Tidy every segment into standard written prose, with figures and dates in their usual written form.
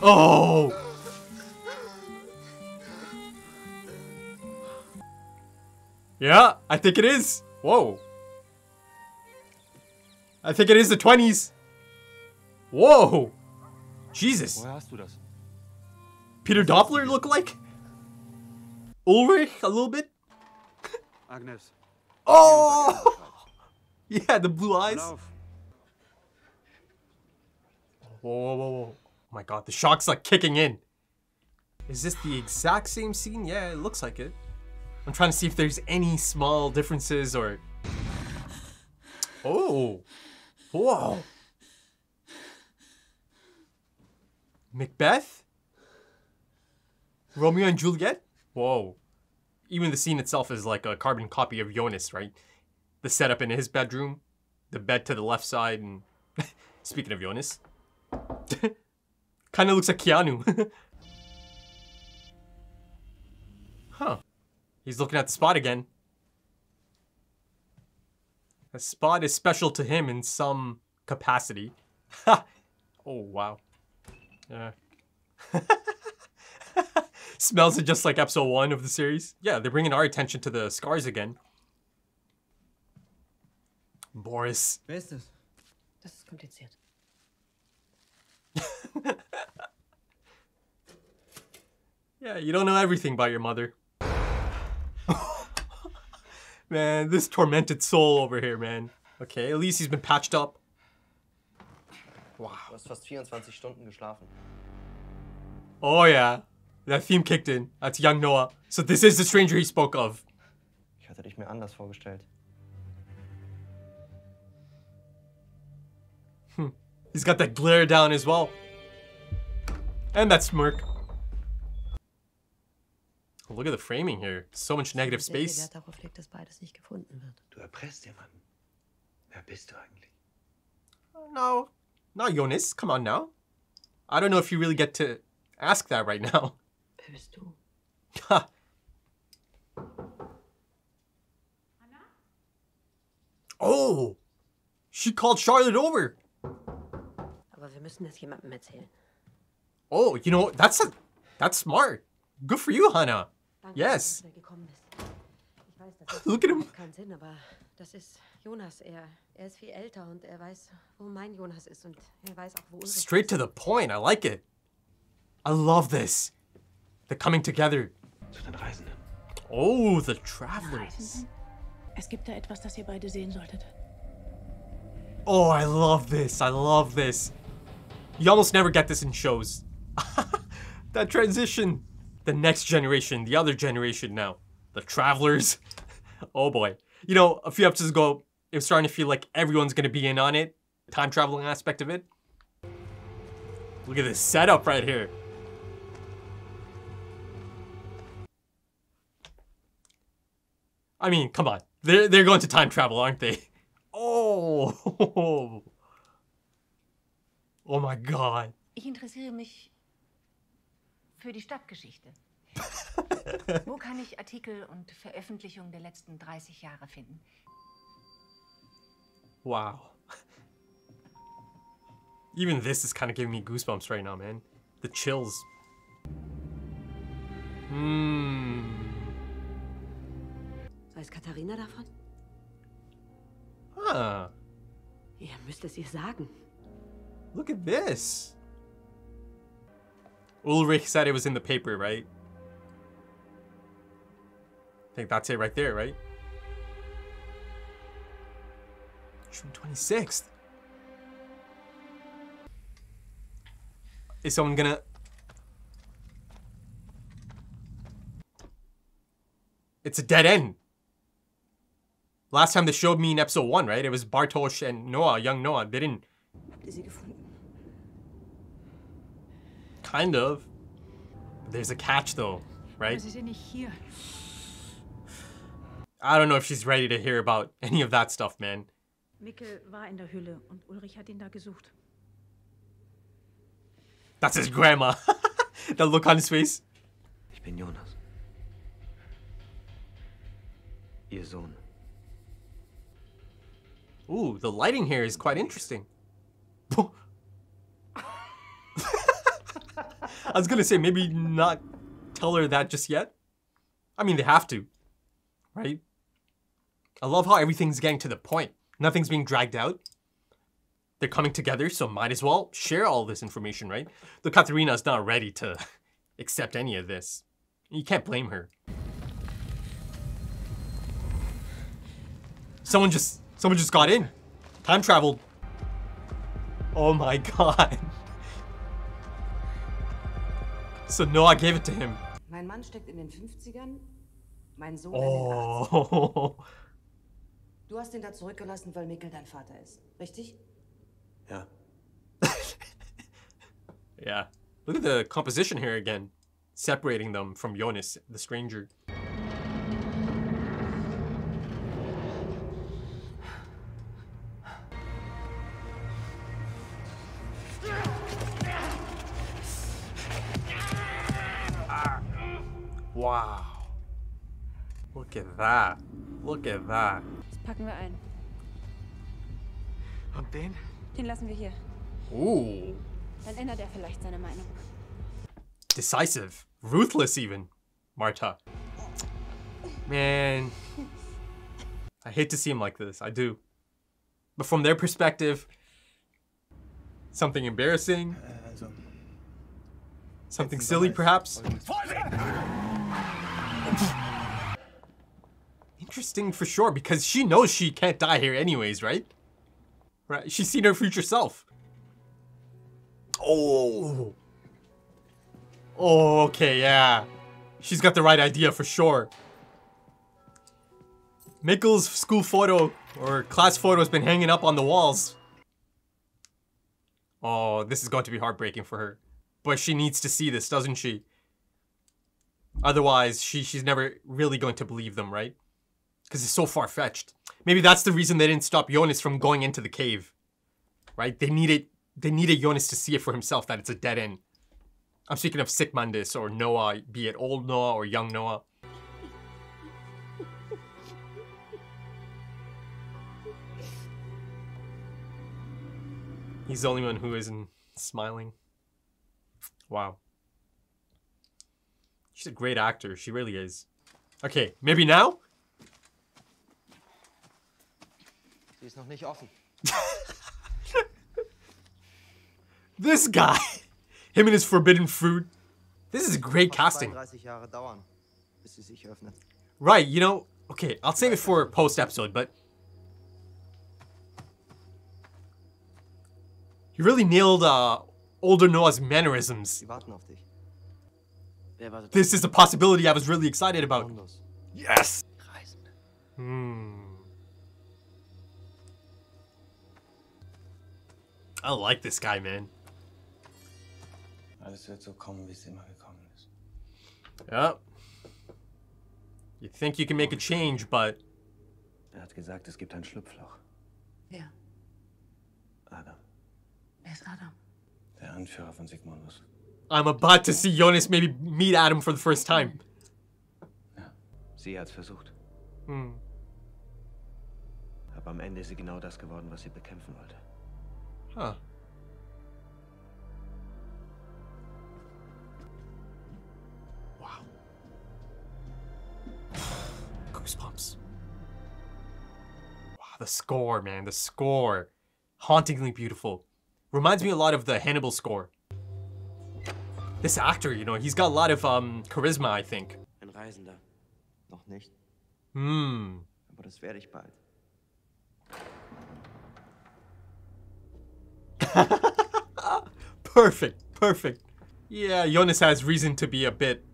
Oh! Yeah, I think it is. Whoa. I think it is the 20s. Whoa. Jesus. Woher hast du das? Peter Doppler look like? Ulrich a little bit? Agnes. Oh! Yeah, the blue eyes. Whoa, whoa, whoa, whoa. Oh my god, the shock's like kicking in. Is this the exact same scene? Yeah, it looks like it. I'm trying to see if there's any small differences or... Oh! Whoa! Macbeth? Romeo and Juliet? Whoa. Even the scene itself is like a carbon copy of Jonas, right? The setup in his bedroom, the bed to the left side, and... Speaking of Jonas. Kinda looks like Keanu. Huh. He's looking at the spot again. The spot is special to him in some capacity. Ha! Oh, wow. Yeah. Smells it just like episode 1 of the series. Yeah, they're bringing our attention to the scars again. Boris. Wer ist das? Das ist kompliziert. Yeah, you don't know everything about your mother. Man, this tormented soul over here, man. Okay, at least he's been patched up. Wow. Du hast fast 24 Stunden geschlafen. Oh yeah, that theme kicked in. That's young Noah. So this is the stranger he spoke of. Ich hatte dich mir anders vorgestellt. He's got that glare down as well. And that smirk. Oh, look at the framing here. So much negative space. Du erpresst jemanden. Wer bist du eigentlich? No, not Jonas. Come on now. I don't know if you really get to ask that right now. Wer bist du? Ha. Oh, she called Charlotte over. Aber wir müssen das jemandem erzählen. Oh, you know, that's smart. Good for you, Hannah. Danke, Yes. dass du gekommen bist. Ich weiß, das Look at him. macht keinen Sinn, aber das ist Jonas. Er ist viel älter und er weiß, wo mein Jonas ist und er weiß auch, wo Ulrich Straight to the point. I like it. I love this. The coming together. Zu den Reisenden. Oh, the travelers. Reisenden? Es gibt da etwas, das ihr beide sehen solltet. Oh, I love this. I love this. You almost never get this in shows. That transition. The next generation, the other generation now. The travelers. Oh boy. You know, a few episodes ago, it was starting to feel like everyone's gonna be in on it. Time traveling aspect of it. Look at this setup right here. I mean, come on. They're going to time travel, aren't they? Oh. Oh my god. Ich interessiere mich für die Stadtgeschichte. Wo kann ich Artikel und Veröffentlichungen der letzten 30 Jahre finden? Wow. Even this is kind of giving me goosebumps right now, man. The chills. Weiß Katharina davon? Huh. Ihr müsst es ihr sagen. Look at this. Ulrich said it was in the paper, right? I think that's it right there, right? June 26th. Is someone gonna... It's a dead end. Last time they showed me in episode 1, right? It was Bartosz and Noah, young Noah. They didn't... Habt ihr sie gefunden? Kind of. But there's a catch though, right? Sie sind nicht hier. I don't know if she's ready to hear about any of that stuff, man. Mikkel war in der Hülle und Ulrich hat ihn da gesucht. That's his grandma. That look on his face. Ich bin Jonas. Ihr Sohn. Ooh, the lighting here is quite interesting. I was gonna say, maybe not tell her that just yet. I mean, they have to, right? I love how everything's getting to the point. Nothing's being dragged out. They're coming together, so might as well share all this information, right? Though Katharina's not ready to accept any of this. You can't blame her. Someone just got in. Time traveled. Oh my god. So Noah gave it to him. Mein Mann steckt in den 50ern, mein Sohn in den 80ern. Oh. Du hast ihn da zurückgelassen, weil Mikkel dein Vater ist, richtig? Ja. Yeah. Look at the composition here again. Separating them from Jonas, the stranger. Wow. Look at that. Look at that. Das packen wir ein. Und den? Den lassen wir hier. Ooh. Dann ändert er vielleicht seine Meinung. Decisive. Ruthless even. Marta. Man. I hate to see him like this. I do. But from their perspective, something embarrassing. Something silly, perhaps. Interesting for sure, because she knows she can't die here anyways, right? Right? She's seen her future self. Oh. Oh, okay, yeah. She's got the right idea for sure. Mikkel's school photo or class photo has been hanging up on the walls. Oh, this is going to be heartbreaking for her. But she needs to see this, doesn't she? Otherwise, she's never really going to believe them, right? Because it's so far-fetched. Maybe that's the reason they didn't stop Jonas from going into the cave. Right? They needed Jonas to see it for himself, that it's a dead end. I'm speaking of Sigmundus or Noah, be it old Noah or young Noah. He's the only one who isn't smiling. Wow. She's a great actor. She really is. Okay, maybe now? Sie ist noch nicht offen. This guy. Him and his forbidden fruit. This is great casting. 32 Jahre dauern, bis sie sich öffnet. Right, you know, okay, I'll save it for post-episode, but he really nailed older Noah's mannerisms. Sie warten auf dich. Wer wartet? This is a possibility I was really excited about. Yes! Reisenden. I like this guy, man. Alles wird so kommen, wie es immer gekommen ist. Yep. You think you can make a change, but... Hat gesagt, es gibt ein Schlupfloch. Wer? Adam. Wer ist Adam? Der Anführer von Sigmundus. I'm about to see Jonas maybe meet Adam for the first time. Ja, sie hat's versucht. Hmm. Aber am Ende ist sie genau das geworden, was sie bekämpfen wollte. Huh. Wow. Goosebumps. Wow, the score, man, the score. Hauntingly beautiful. Reminds me a lot of the Hannibal score. This actor, you know, he's got a lot of charisma, I think. Ein Reisender. Noch nicht. Aber das werde ich bald. Perfect, perfect. Yeah, Jonas has reason to be a bit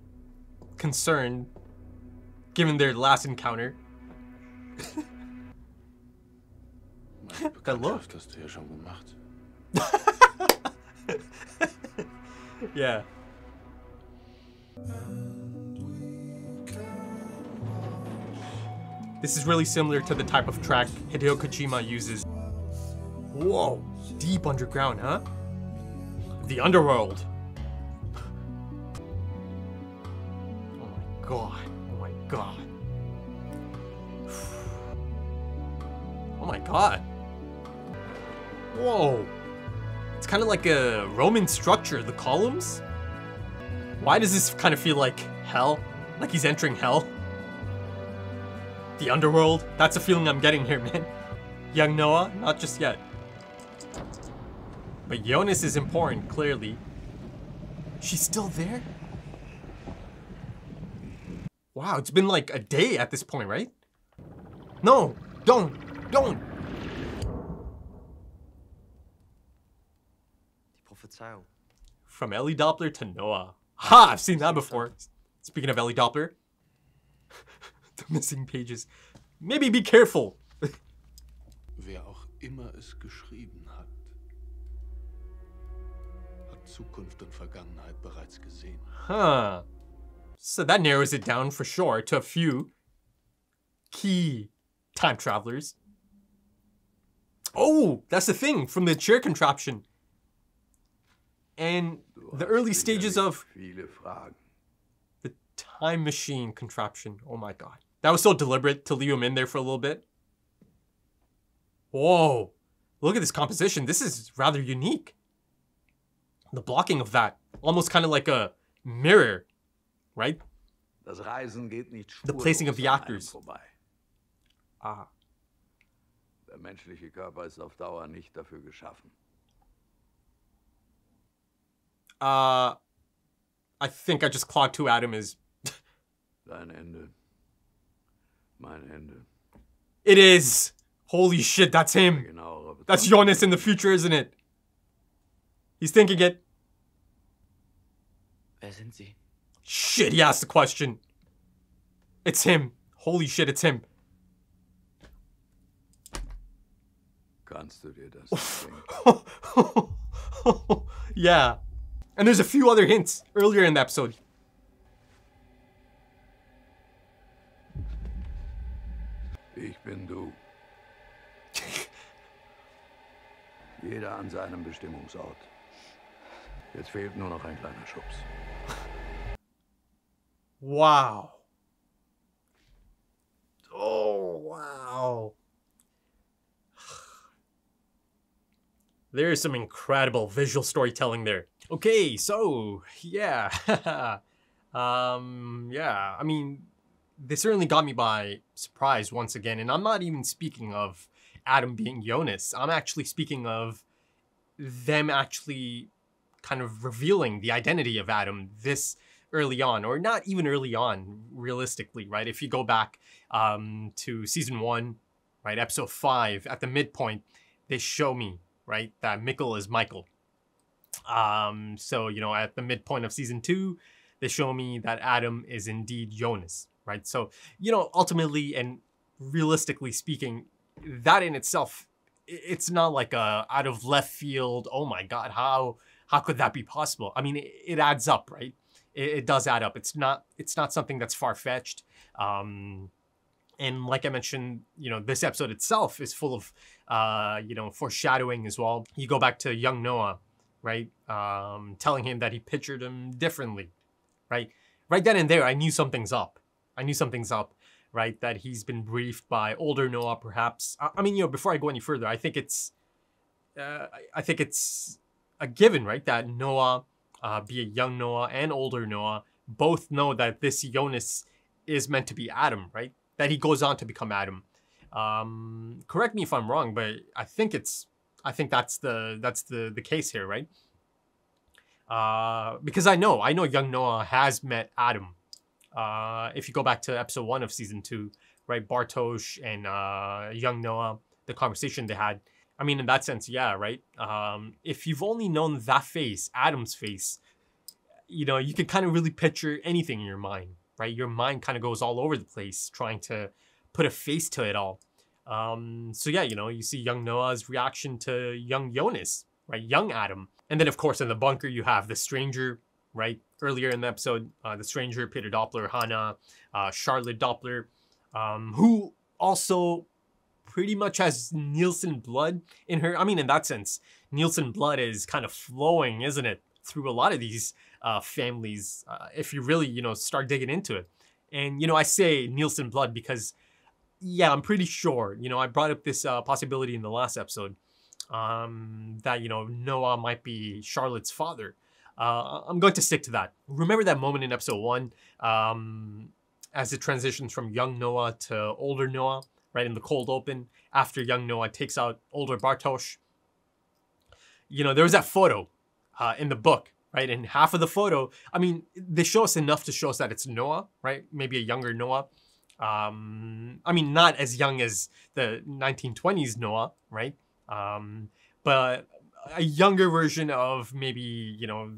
concerned, given their last encounter. That look. Hast du ja schon gemacht. Yeah. This is really similar to the type of track Hideo Kojima uses. Whoa, deep underground, huh? The underworld. Oh my god, oh my god. Oh my god. Whoa. It's kind of like a Roman structure, the columns. Why does this kind of feel like hell? Like he's entering hell? The underworld? That's a feeling I'm getting here, man. Young Noah? Not just yet. But Jonas is important, clearly. She's still there? Wow, it's been like a day at this point, right? No! Don't! Die Prophezeiung. From Ellie Doppler to Noah. Ha! I've seen that before. Speaking of Ellie Doppler. The missing pages. Maybe be careful. Wer auch immer es geschrieben hat Zukunft und Vergangenheit bereits gesehen. Huh. So that narrows it down for sure to a few key time travelers. Oh, that's the thing from the chair contraption. And the early stages of the time machine contraption. Oh my god. That was so deliberate to leave him in there for a little bit. Whoa. Look at this composition. This is rather unique. The blocking of that. Almost kind of like a mirror. Right? Das Reisen geht nicht the placing of the actors. Vorbei. Ah. Der menschliche Körper ist auf Dauer nicht dafür geschaffen. I think I just clocked who Adam is. Dein Ende. Mein Ende. It is! Holy shit, that's him! That's Jonas in the future, isn't it? He's thinking it. Wer sind Sie? Shit, he asked the question. It's him. Holy shit, it's him. Kannst du dir das denken? Yeah. And there's a few other hints earlier in the episode. Ich bin du. Jeder an seinem Bestimmungsort. Jetzt fehlt nur noch ein kleiner Schubs. Wow. Oh, wow. There's some incredible visual storytelling there. Okay, so, yeah. Yeah, I mean, this certainly got me by surprise once again. And I'm not even speaking of Adam being Jonas. I'm actually speaking of them actually kind of revealing the identity of Adam this early on, or not even early on, realistically, right? If you go back to season 1, right, episode 5, at the midpoint, they show me, right, that Mikkel is Michael. So, you know, at the midpoint of season 2, they show me that Adam is indeed Jonas, right? So, you know, ultimately and realistically speaking, that in itself, it's not like a out of left field, oh my god, how could that be possible? I mean, it adds up, right? It does add up. It's not something that's far-fetched. And like I mentioned, you know, this episode itself is full of, you know, foreshadowing as well. You go back to young Noah, right? Telling him that he pictured him differently, right? Right then and there, I knew something's up. Right? That he's been briefed by older Noah, perhaps. I mean, you know, before I go any further, I think it's a given, right? That Noah, be it young Noah and older Noah, both know that this Jonas is meant to be Adam, right? That he goes on to become Adam. Correct me if I'm wrong, but I think that's the case here, right? Because I know young Noah has met Adam. If you go back to episode 1 of season 2, right? Bartosz and young Noah, the conversation they had. I mean, in that sense, yeah, right? If you've only known that face, Adam's face, you know, you can kind of really picture anything in your mind, right? Your mind kind of goes all over the place trying to put a face to it all. So yeah, you know, you see young Noah's reaction to young Jonas, right? Young Adam. And then, of course, in the bunker, you have the stranger, right? Earlier in the episode, the stranger, Peter Doppler, Hannah, Charlotte Doppler, who also pretty much has Nielsen blood in her. I mean, in that sense, Nielsen blood is kind of flowing, isn't it? Through a lot of these families, if you really, you know, start digging into it. And, you know, I say Nielsen blood because, yeah, I'm pretty sure, you know, I brought up this possibility in the last episode that, you know, Noah might be Charlotte's father. I'm going to stick to that. Remember that moment in episode 1, as it transitions from young Noah to older Noah, right, in the cold open, after young Noah takes out older Bartosz. You know, there was that photo in the book, right? And half of the photo, I mean, they show us enough to show us that it's Noah, right? Maybe a younger Noah. I mean, not as young as the 1920s Noah, right? But a younger version of maybe, you know,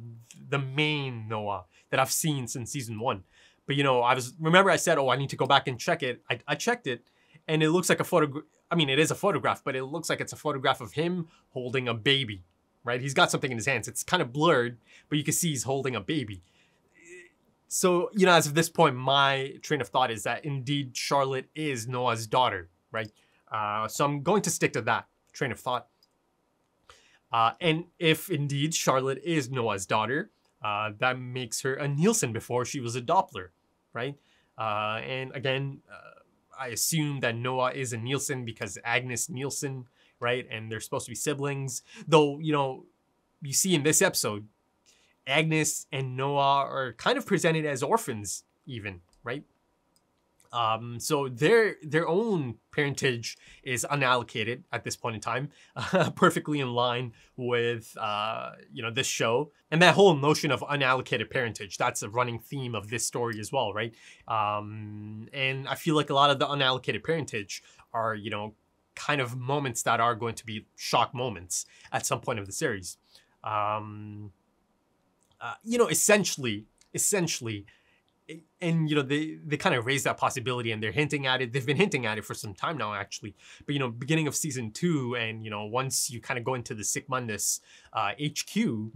the main Noah that I've seen since season 1. But, you know, remember I said, oh, I need to go back and check it. I checked it, and it looks like a photo. I mean, it is a photograph, but it looks like it's a photograph of him holding a baby, right? He's got something in his hands. It's kind of blurred, but you can see he's holding a baby. So, you know, as of this point, my train of thought is that indeed Charlotte is Noah's daughter, right? So I'm going to stick to that train of thought. And if indeed Charlotte is Noah's daughter, that makes her a Nielsen before she was a Doppler, right? And again, I assume that Noah is a Nielsen because Agnes Nielsen, right? And they're supposed to be siblings. Though, you know, you see in this episode, Agnes and Noah are kind of presented as orphans even, right? So their own parentage is unallocated at this point in time, perfectly in line with, you know, this show. And that whole notion of unallocated parentage, that's a running theme of this story as well, right? And I feel like a lot of the unallocated parentage are, you know, kind of moments that are going to be shock moments at some point of the series. You know, essentially, and, you know, they kind of raise that possibility and they're hinting at it. They've been hinting at it for some time now, actually. But, you know, beginning of season 2 and, you know, once you kind of go into the Sigmundus HQ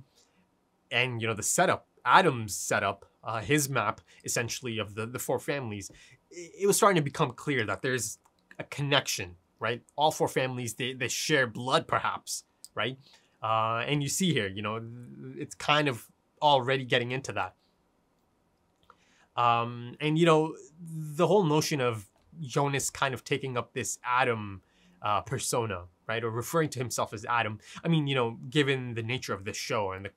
and, you know, the setup, Adam's setup, his map, essentially, of the 4 families, it was starting to become clear that there's a connection, right? All 4 families, they share blood, perhaps, right? And you see here, you know, it's kind of already getting into that. And, you know, the whole notion of Jonas kind of taking up this Adam persona, right? Or referring to himself as Adam. I mean, you know, given the nature of this show and the,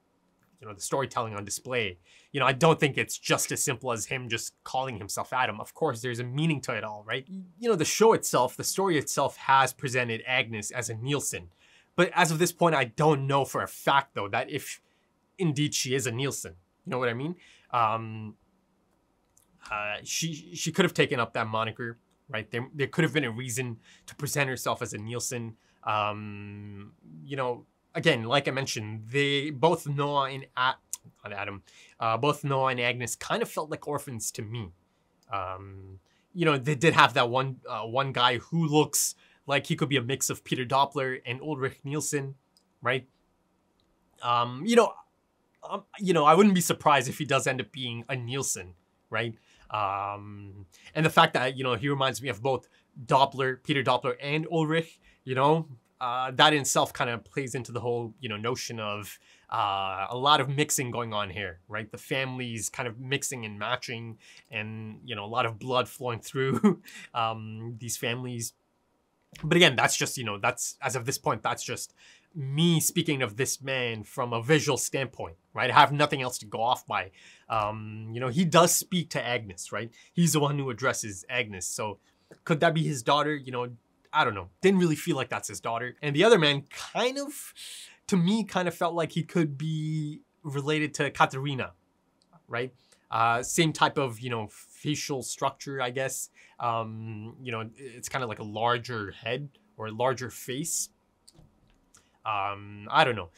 you know, the storytelling on display, you know, I don't think it's just as simple as him just calling himself Adam. Of course, there's a meaning to it all, right? You know, the show itself, the story itself has presented Agnes as a Nielsen. But as of this point, I don't know for a fact, though, that if indeed she is a Nielsen. You know what I mean? She could have taken up that moniker, right? There could have been a reason to present herself as a Nielsen. You know, again, like I mentioned, both Noah and both Noah and Agnes kind of felt like orphans to me. You know, they did have that one guy who looks like he could be a mix of Peter Doppler and Ulrich Nielsen, right? You know, I wouldn't be surprised if he does end up being a Nielsen, right? And the fact that, you know, he reminds me of both Doppler, Peter Doppler, and Ulrich, you know, that in itself kind of plays into the whole, you know, notion of a lot of mixing going on here, right? The families kind of mixing and matching and, you know, a lot of blood flowing through these families. But again, that's just, you know, that's, as of this point, that's just me speaking of this man from a visual standpoint, right? I have nothing else to go off by. You know, he does speak to Agnes, right? He's the one who addresses Agnes. So could that be his daughter? You know, I don't know. Didn't really feel like that's his daughter. And the other man kind of, to me, kind of felt like he could be related to Katerina, right? Same type of, you know, facial structure, I guess. You know, it's kind of like a larger head or a larger face. I don't know.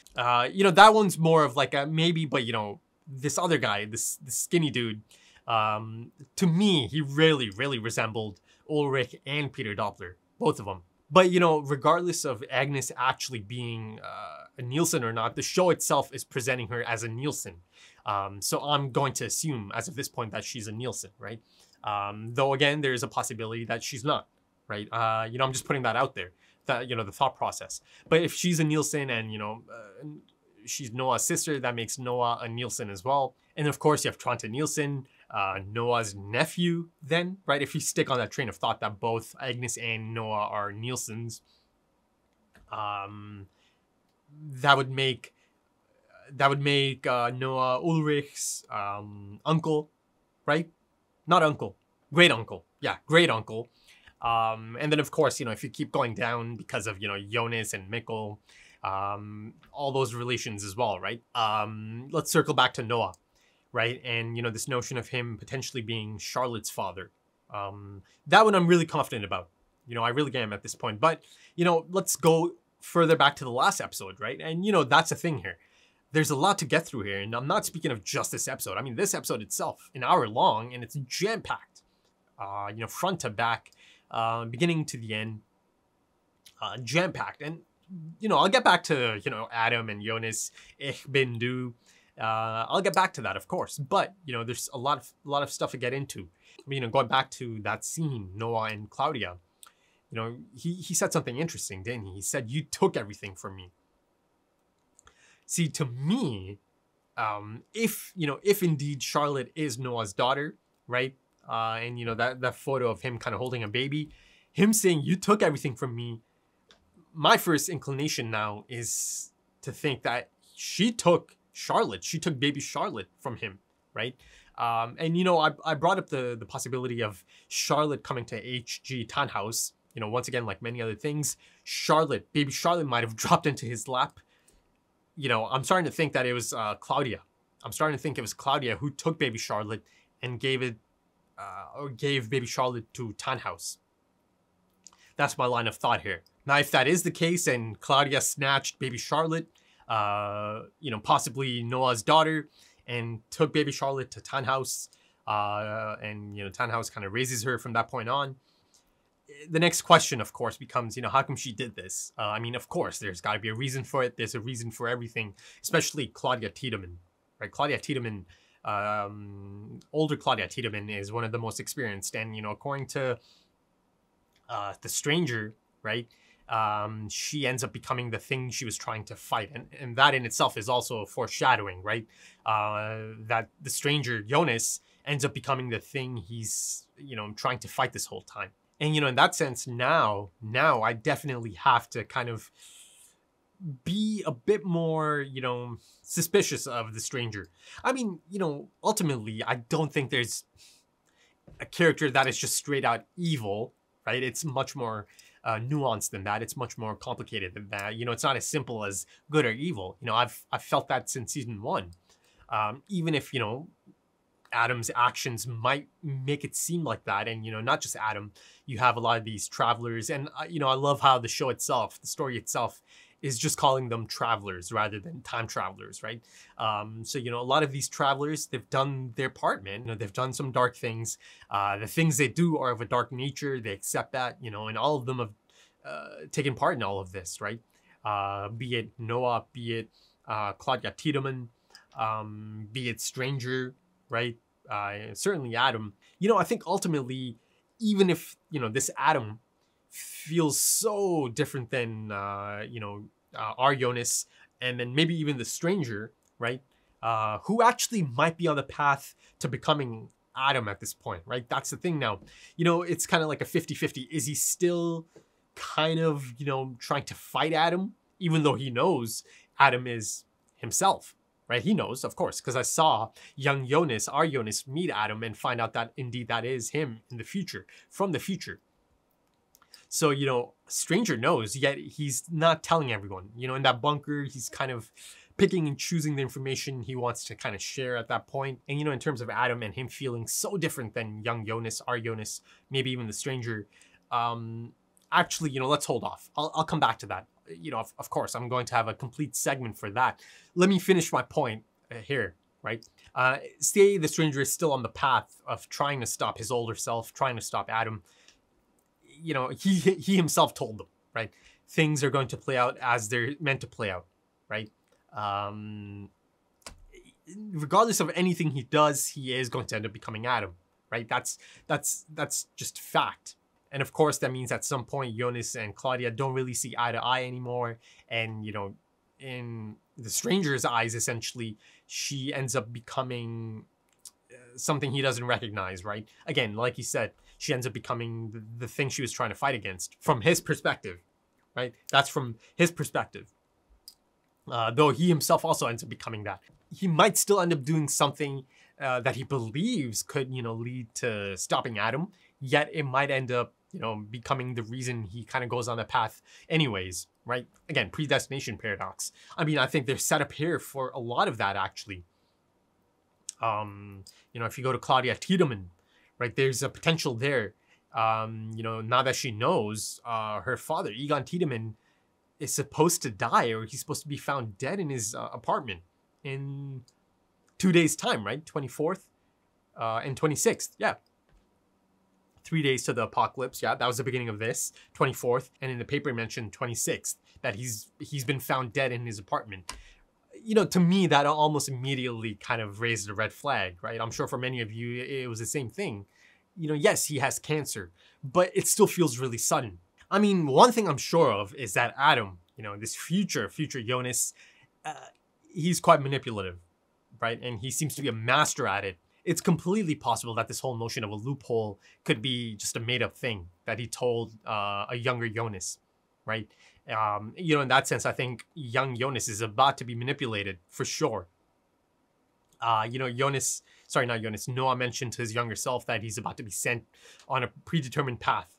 You know, that one's more of like a maybe, but, you know, this other guy, this skinny dude, to me, he really resembled Ulrich and Peter Doppler, both of them. But, you know, regardless of Agnes actually being a Nielsen or not, the show itself is presenting her as a Nielsen. So I'm going to assume, as of this point, that she's a Nielsen, right? Though, again, there is a possibility that she's not, right? You know, I'm just putting that out there, that, you know, the thought process. But if she's a Nielsen and, you know, she's Noah's sister, that makes Noah a Nielsen as well. And, of course, you have Trante Nielsen, Noah's nephew then, right? If you stick on that train of thought that both Agnes and Noah are Nielsens, that would make that would make Noah Ulrich's uncle, right? Not uncle, great uncle. Yeah, great uncle. And then of course, if you keep going down because of, Jonas and Mikkel, all those relations as well, right? Let's circle back to Noah, right? And, this notion of him potentially being Charlotte's father. That one I'm really confident about. I really am at this point. But, let's go further back to the last episode, right? And, that's the thing here. There's a lot to get through here. And I'm not speaking of just this episode. I mean, this episode itself, an hour long, and it's jam-packed, front to back, beginning to the end, jam-packed. And, I'll get back to, Adam and Jonas, Ich bin du. I'll get back to that, of course. But, there's a lot of stuff to get into. Going back to that scene, Noah and Claudia, he said something interesting, didn't he? He said, "You took everything from me." See, to me, if indeed Charlotte is Noah's daughter, right? And, that photo of him kind of holding a baby, him saying, "You took everything from me," my first inclination now is to think that she took Charlotte. She took baby Charlotte from him, right? And, I brought up the possibility of Charlotte coming to H.G. Tannhaus. Once again, like many other things, baby Charlotte might have dropped into his lap. I'm starting to think that it was Claudia. I'm starting to think it was Claudia who took baby Charlotte and gave baby Charlotte to Tannhaus. That's my line of thought here. Now, if that is the case and Claudia snatched baby Charlotte, possibly Noah's daughter, and took baby Charlotte to Tannhaus, and, Tannhaus kind of raises her from that point on, the next question, of course, becomes, how come she did this? Of course, there's got to be a reason for it. There's a reason for everything, especially Claudia Tiedemann, right? Claudia Tiedemann, older Claudia Tiedemann is one of the most experienced. And, according to The Stranger, right, she ends up becoming the thing she was trying to fight. And that in itself is also a foreshadowing, right? That the stranger, Jonas, ends up becoming the thing he's, trying to fight this whole time. And, in that sense, now I definitely have to kind of be a bit more, suspicious of the stranger. Ultimately, I don't think there's a character that is just straight out evil, right? It's much more nuanced than that. It's much more complicated than that. It's not as simple as good or evil. I've felt that since season 1. Even if, Adam's actions might make it seem like that. And, not just Adam, you have a lot of these travelers. And, I love how the show itself, the story itself, is just calling them travelers rather than time travelers, right? So, a lot of these travelers, they've done their part, man. They've done some dark things. The things they do are of a dark nature. They accept that, and all of them have taken part in all of this, right? Be it Noah, be it Claudia Tiedemann, be it Stranger, right? Certainly Adam. I think ultimately, even if, this Adam feels so different than, our Jonas, and then maybe even the stranger, right? Who actually might be on the path to becoming Adam at this point, right? That's the thing now. It's kind of like a 50-50. Is he still kind of, trying to fight Adam, even though he knows Adam is himself? Right, he knows, of course, because I saw young Jonas, our Jonas, meet Adam and find out that indeed that is him in the future, from the future. So, Stranger knows, yet he's not telling everyone. In that bunker, he's kind of picking and choosing the information he wants to kind of share at that point. And, in terms of Adam and him feeling so different than young Jonas, our Jonas, maybe even the Stranger, actually, let's hold off. I'll come back to that. Of course, I'm going to have a complete segment for that. Let me finish my point here, right? Say the stranger is still on the path of trying to stop his older self, trying to stop Adam. He himself told them, right? Things are going to play out as they're meant to play out, right? Regardless of anything he does, he is going to end up becoming Adam, right? That's just fact. And of course, that means at some point, Jonas and Claudia don't really see eye to eye anymore. And, in the stranger's eyes, essentially, she ends up becoming something he doesn't recognize, right? Again, like he said, she ends up becoming the thing she was trying to fight against from his perspective, right? That's from his perspective. though he himself also ends up becoming that. He might still end up doing something that he believes could, lead to stopping Adam, yet it might end up, becoming the reason he kind of goes on the path anyways, right? Again, predestination paradox. I mean, I think they're set up here for a lot of that, actually. If you go to Claudia Tiedemann, right, there's a potential there. Now that she knows her father, Egon Tiedemann, is supposed to die, or he's supposed to be found dead in his apartment in 2 days' time, right? 24th and 26th. Yeah. 3 days to the apocalypse. Yeah, that was the beginning of this. 24th. And in the paper it mentioned 26th, that he's been found dead in his apartment. To me, that almost immediately kind of raised a red flag, right? I'm sure for many of you, it was the same thing. Yes, he has cancer, but it still feels really sudden. I mean, one thing I'm sure of is that Adam, this future Jonas, he's quite manipulative, right? And he seems to be a master at it. It's completely possible that this whole notion of a loophole could be just a made-up thing that he told a younger Jonas, right? In that sense, I think young Jonas is about to be manipulated for sure. Noah mentioned to his younger self that he's about to be sent on a predetermined path.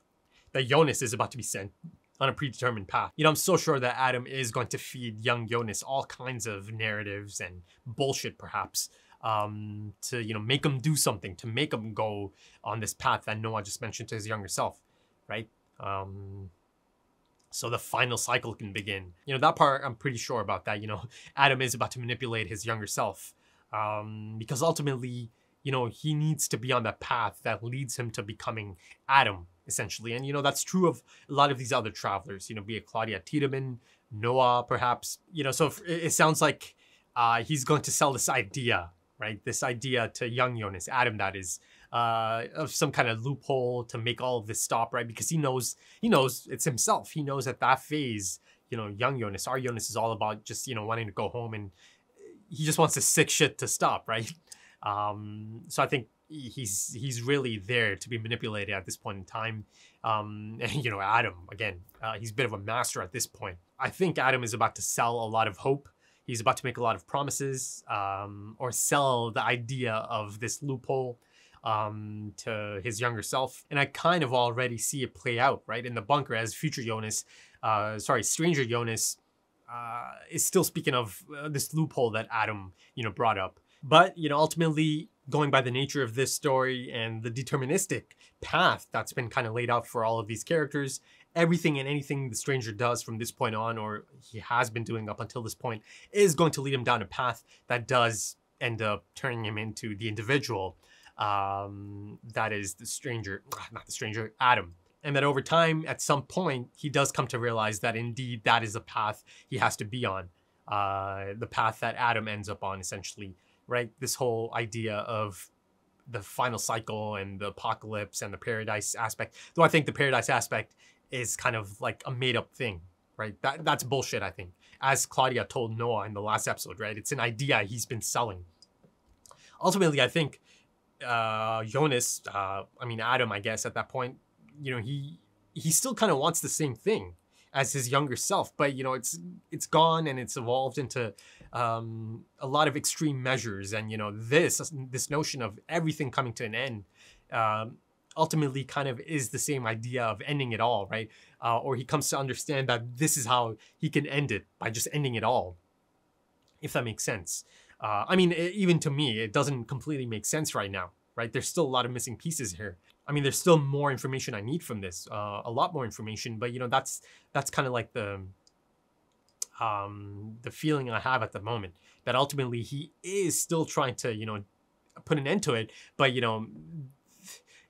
That Jonas is about to be sent on a predetermined path. I'm so sure that Adam is going to feed young Jonas all kinds of narratives and bullshit, perhaps, to, make him do something, to make him go on this path that Noah just mentioned to his younger self, right? So the final cycle can begin. That part, I'm pretty sure about that. Adam is about to manipulate his younger self, because ultimately, he needs to be on that path that leads him to becoming Adam, essentially. And, that's true of a lot of these other travelers, be it Claudia Tiedemann, Noah, perhaps. So it sounds like he's going to sell this idea, right? This idea to young Jonas, Adam that is, of some kind of loophole to make all of this stop, right? Because he knows it's himself. He knows at that phase, young Jonas, our Jonas is all about just, wanting to go home, and he just wants the sick shit to stop, right? So I think he's really there to be manipulated at this point in time. And, Adam, again, he's a bit of a master at this point. I think Adam is about to sell a lot of hope. He's about to make a lot of promises, or sell the idea of this loophole to his younger self. And I kind of already see it play out, right? In the bunker, as future Jonas, stranger Jonas, is still speaking of this loophole that Adam, brought up. But, ultimately, going by the nature of this story and the deterministic path that's been kind of laid out for all of these characters, everything and anything the stranger does from this point on, or he has been doing up until this point, is going to lead him down a path that does end up turning him into the individual that is Adam. And that over time, at some point, he does come to realize that indeed that is a path he has to be on. The path that Adam ends up on, essentially, right? This whole idea of the final cycle and the apocalypse and the paradise aspect. Though I think the paradise aspect is kind of like a made-up thing, right? That's bullshit, I think. As Claudia told Noah in the last episode, right? It's an idea he's been selling. Ultimately, I think Jonas, Adam, I guess, at that point, he still kind of wants the same thing as his younger self, but it's gone, and it's evolved into a lot of extreme measures, and this notion of everything coming to an end ultimately kind of is the same idea of ending it all, right? Or he comes to understand that this is how he can end it, by just ending it all, if that makes sense. Even to me, it doesn't completely make sense right now, right? There's still a lot of missing pieces here. There's still more information I need from this, a lot more information, but that's kind of like the feeling I have at the moment, that ultimately he is still trying to, put an end to it, but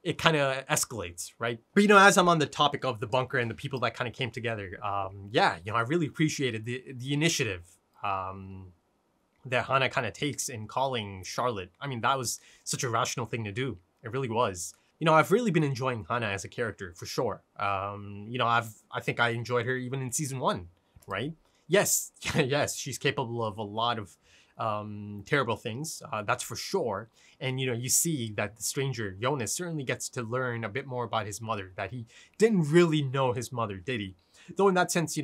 it kind of escalates, right? But as I'm on the topic of the bunker and the people that kind of came together, I really appreciated the initiative that Hannah kind of takes in calling Charlotte. That was such a rational thing to do. It really was. I've really been enjoying Hannah as a character, for sure. I think I enjoyed her even in season 1, right? Yes, yes, she's capable of a lot of terrible things, that's for sure. And, you see that the stranger, Jonas, certainly gets to learn a bit more about his mother, that he didn't really know his mother, did he? Though in that sense,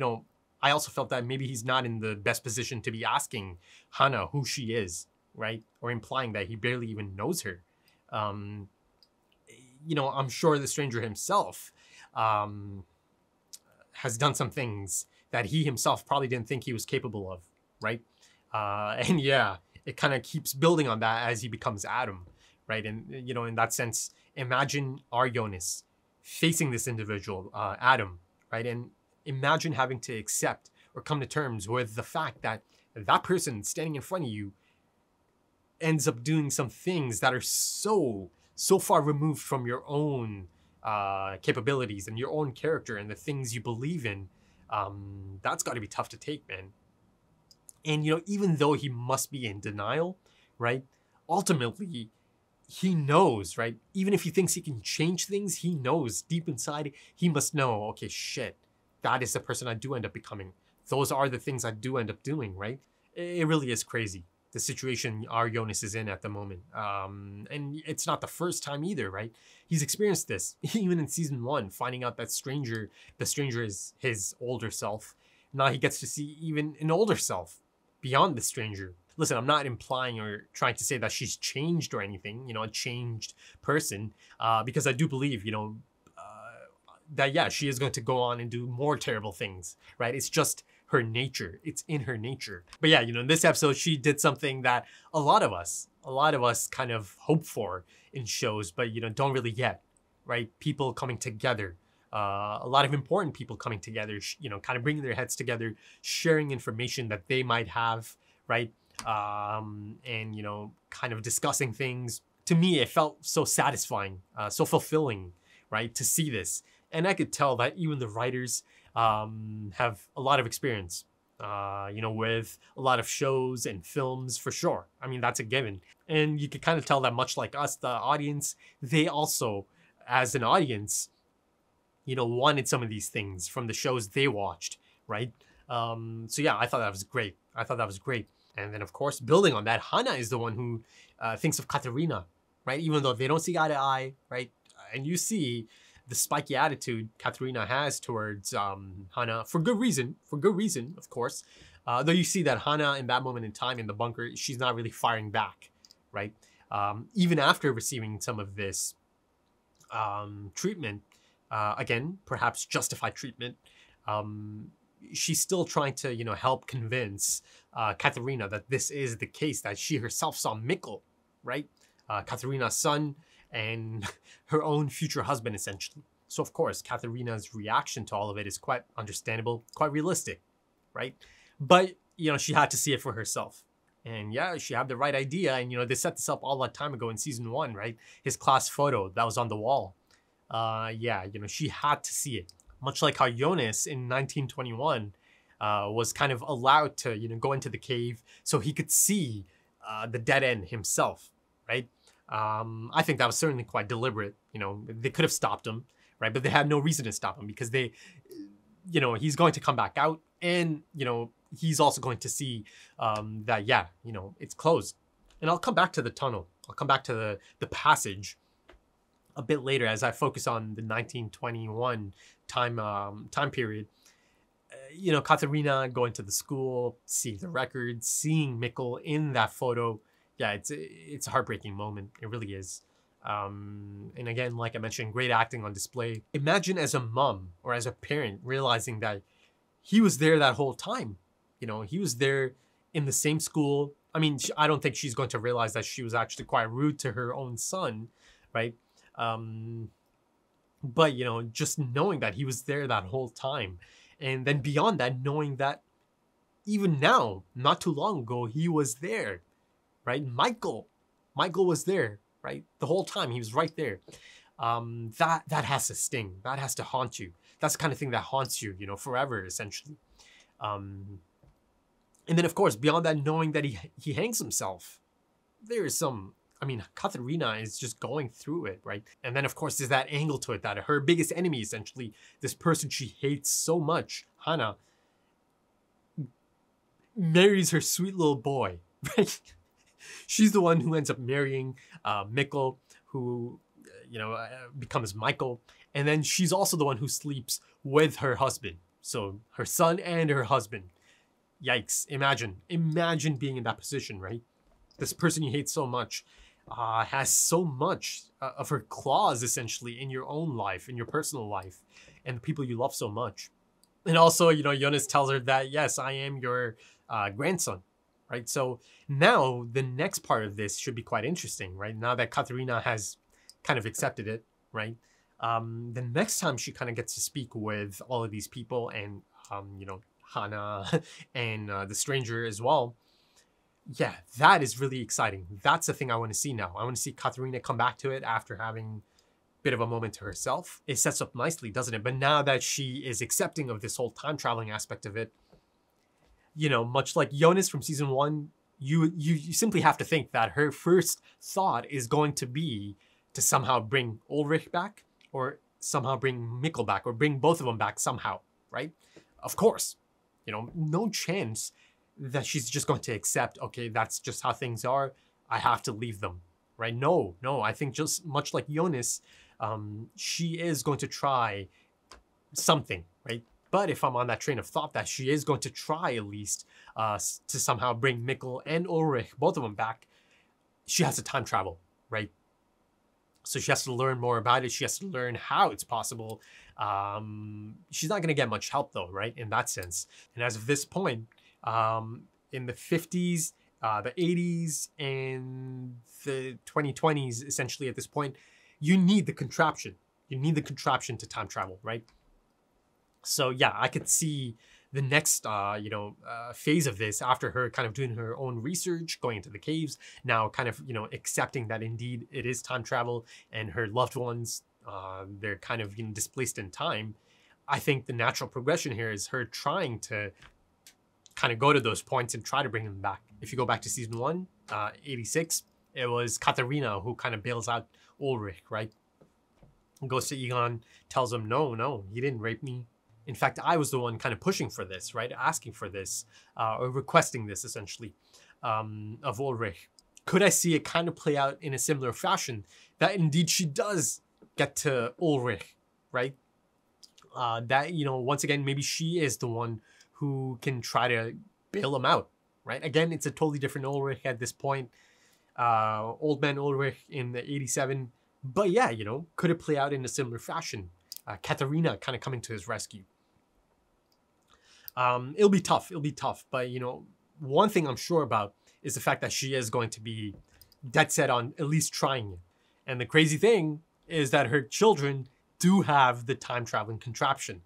I also felt that maybe he's not in the best position to be asking Hana who she is, right? Or implying that he barely even knows her. You know, I'm sure the stranger himself has done some things that he himself probably didn't think he was capable of, right? And yeah, it kind of keeps building on that as he becomes Adam, right? And, you know, in that sense, imagine our Jonas facing this individual, Adam, right? And imagine having to accept or come to terms with the fact that that person standing in front of you ends up doing some things that are so far removed from your own capabilities and your own character and the things you believe in. That's got to be tough to take, man. And, you know, even though he must be in denial, right? Ultimately, he knows, right? Even if he thinks he can change things, he knows deep inside, he must know, okay, shit, that is the person I do end up becoming. Those are the things I do end up doing, right? It really is crazy, the situation our Jonas is in at the moment. And it's not the first time either, right? He's experienced this, even in season 1, finding out that the stranger is his older self. Now he gets to see even an older self beyond the stranger. Listen, I'm not implying or trying to say that she's changed or anything, you know, a changed person, because I do believe, you know, that, yeah, she is going to go on and do more terrible things, right? It's just her nature. It's in her nature. But yeah, you know, in this episode, she did something that a lot of us kind of hope for in shows, but, you know, don't really get, right? People coming together. A lot of important people coming together, you know, kind of bringing their heads together, sharing information that they might have, right? And, you know, kind of discussing things. To me, it felt so satisfying, so fulfilling, right? To see this. And I could tell that even the writers have a lot of experience, you know, with a lot of shows and films for sure. I mean, that's a given. And you could kind of tell that much like us, the audience, they also, as an audience, you know, wanted some of these things from the shows they watched, right? So yeah, I thought that was great. And then, of course, building on that, Hana is the one who thinks of Katerina, right? Even though they don't see eye to eye, right? And you see the spiky attitude Katerina has towards Hana for good reason, of course. Though you see that Hana in that moment in time in the bunker, she's not really firing back, right? Even after receiving some of this treatment, again, perhaps justified treatment, she's still trying to, you know, help convince Katerina that this is the case, that she herself saw Mikkel, right? Katerina's son and her own future husband, essentially. So, of course, Katerina's reaction to all of it is quite understandable, quite realistic, right? But, you know, she had to see it for herself. And yeah, she had the right idea. And, you know, they set this up all that time ago in season 1, right? His class photo that was on the wall. Yeah, you know, she had to see it. Much like how Jonas in 1921 was kind of allowed to, you know, go into the cave so he could see the dead end himself, right? I think that was certainly quite deliberate. You know, they could have stopped him, right? But they had no reason to stop him because they, you know, he's going to come back out and, you know, he's also going to see that, yeah, you know, it's closed. And I'll come back to the tunnel. I'll come back to the passage a bit later as I focus on the 1921 time period. You know, Katerina going to the school, seeing the records, seeing Mikkel in that photo. Yeah, it's a heartbreaking moment. It really is. And again, like I mentioned, great acting on display. Imagine as a mom or as a parent realizing that he was there that whole time. You know, he was there in the same school. I mean, I don't think she's going to realize that she was actually quite rude to her own son, right? But, you know, just knowing that he was there that whole time. And then beyond that, knowing that even now, not too long ago, he was there, right? Michael was there, right? The whole time he was right there. That has to sting. That has to haunt you. That's the kind of thing that haunts you, you know, forever, essentially. And then, of course, beyond that, knowing that he hangs himself, there is some, I mean, Katerina is just going through it, right? And then, of course, there's that angle to it that her biggest enemy, essentially, this person she hates so much, Hana, marries her sweet little boy, right? She's the one who ends up marrying Mikkel, who, you know, becomes Michael. And then she's also the one who sleeps with her husband. So her son and her husband. Yikes. Imagine being in that position, right? This person you hate so much has so much of her claws, essentially, in your own life, in your personal life, and the people you love so much. And also, you know, Jonas tells her that, yes, I am your grandson, right? So now the next part of this should be quite interesting, right? Now that Katharina has kind of accepted it, right? The next time she kind of gets to speak with all of these people and, you know, Hana and the stranger as well. Yeah, that is really exciting. That's the thing I want to see now. I want to see Katharina come back to it after having a bit of a moment to herself. It sets up nicely, doesn't it? But now that she is accepting of this whole time traveling aspect of it, you know, much like Jonas from season 1, you simply have to think that her first thought is going to be to somehow bring Ulrich back, or somehow bring Mikkel back, or bring both of them back somehow, right? Of course, you know, no chance that she's just going to accept, okay, that's just how things are, I have to leave them, right? No, I think just much like Jonas, she is going to try something, right? But if I'm on that train of thought that she is going to try at least to somehow bring Mikkel and Ulrich, both of them back, she has to time travel, right? So she has to learn more about it. She has to learn how it's possible. She's not going to get much help though, right? In that sense. And as of this point, in the 50s, the 80s, and the 2020s, essentially at this point, you need the contraption. You need the contraption to time travel, right? So yeah, I could see the next, phase of this after her kind of doing her own research, going into the caves, now kind of, you know, accepting that indeed it is time travel and her loved ones, they're kind of, you know, displaced in time. I think the natural progression here is her trying to kind of go to those points and try to bring them back. If you go back to season 1, 86, it was Katharina who kind of bails out Ulrich, right? Goes to Egon, tells him, no, he didn't rape me. In fact, I was the one kind of pushing for this, right? Asking for this, or requesting this, essentially, of Ulrich. Could I see it kind of play out in a similar fashion? That indeed she does get to Ulrich, right? That, you know, once again, maybe she is the one who can try to bail him out, right? Again, it's a totally different Ulrich at this point. Old man Ulrich in the 87. But yeah, you know, could it play out in a similar fashion? Katharina kind of coming to his rescue. It'll be tough. But, you know, one thing I'm sure about is the fact that she is going to be dead set on at least trying it. And the crazy thing is that her children do have the time traveling contraption,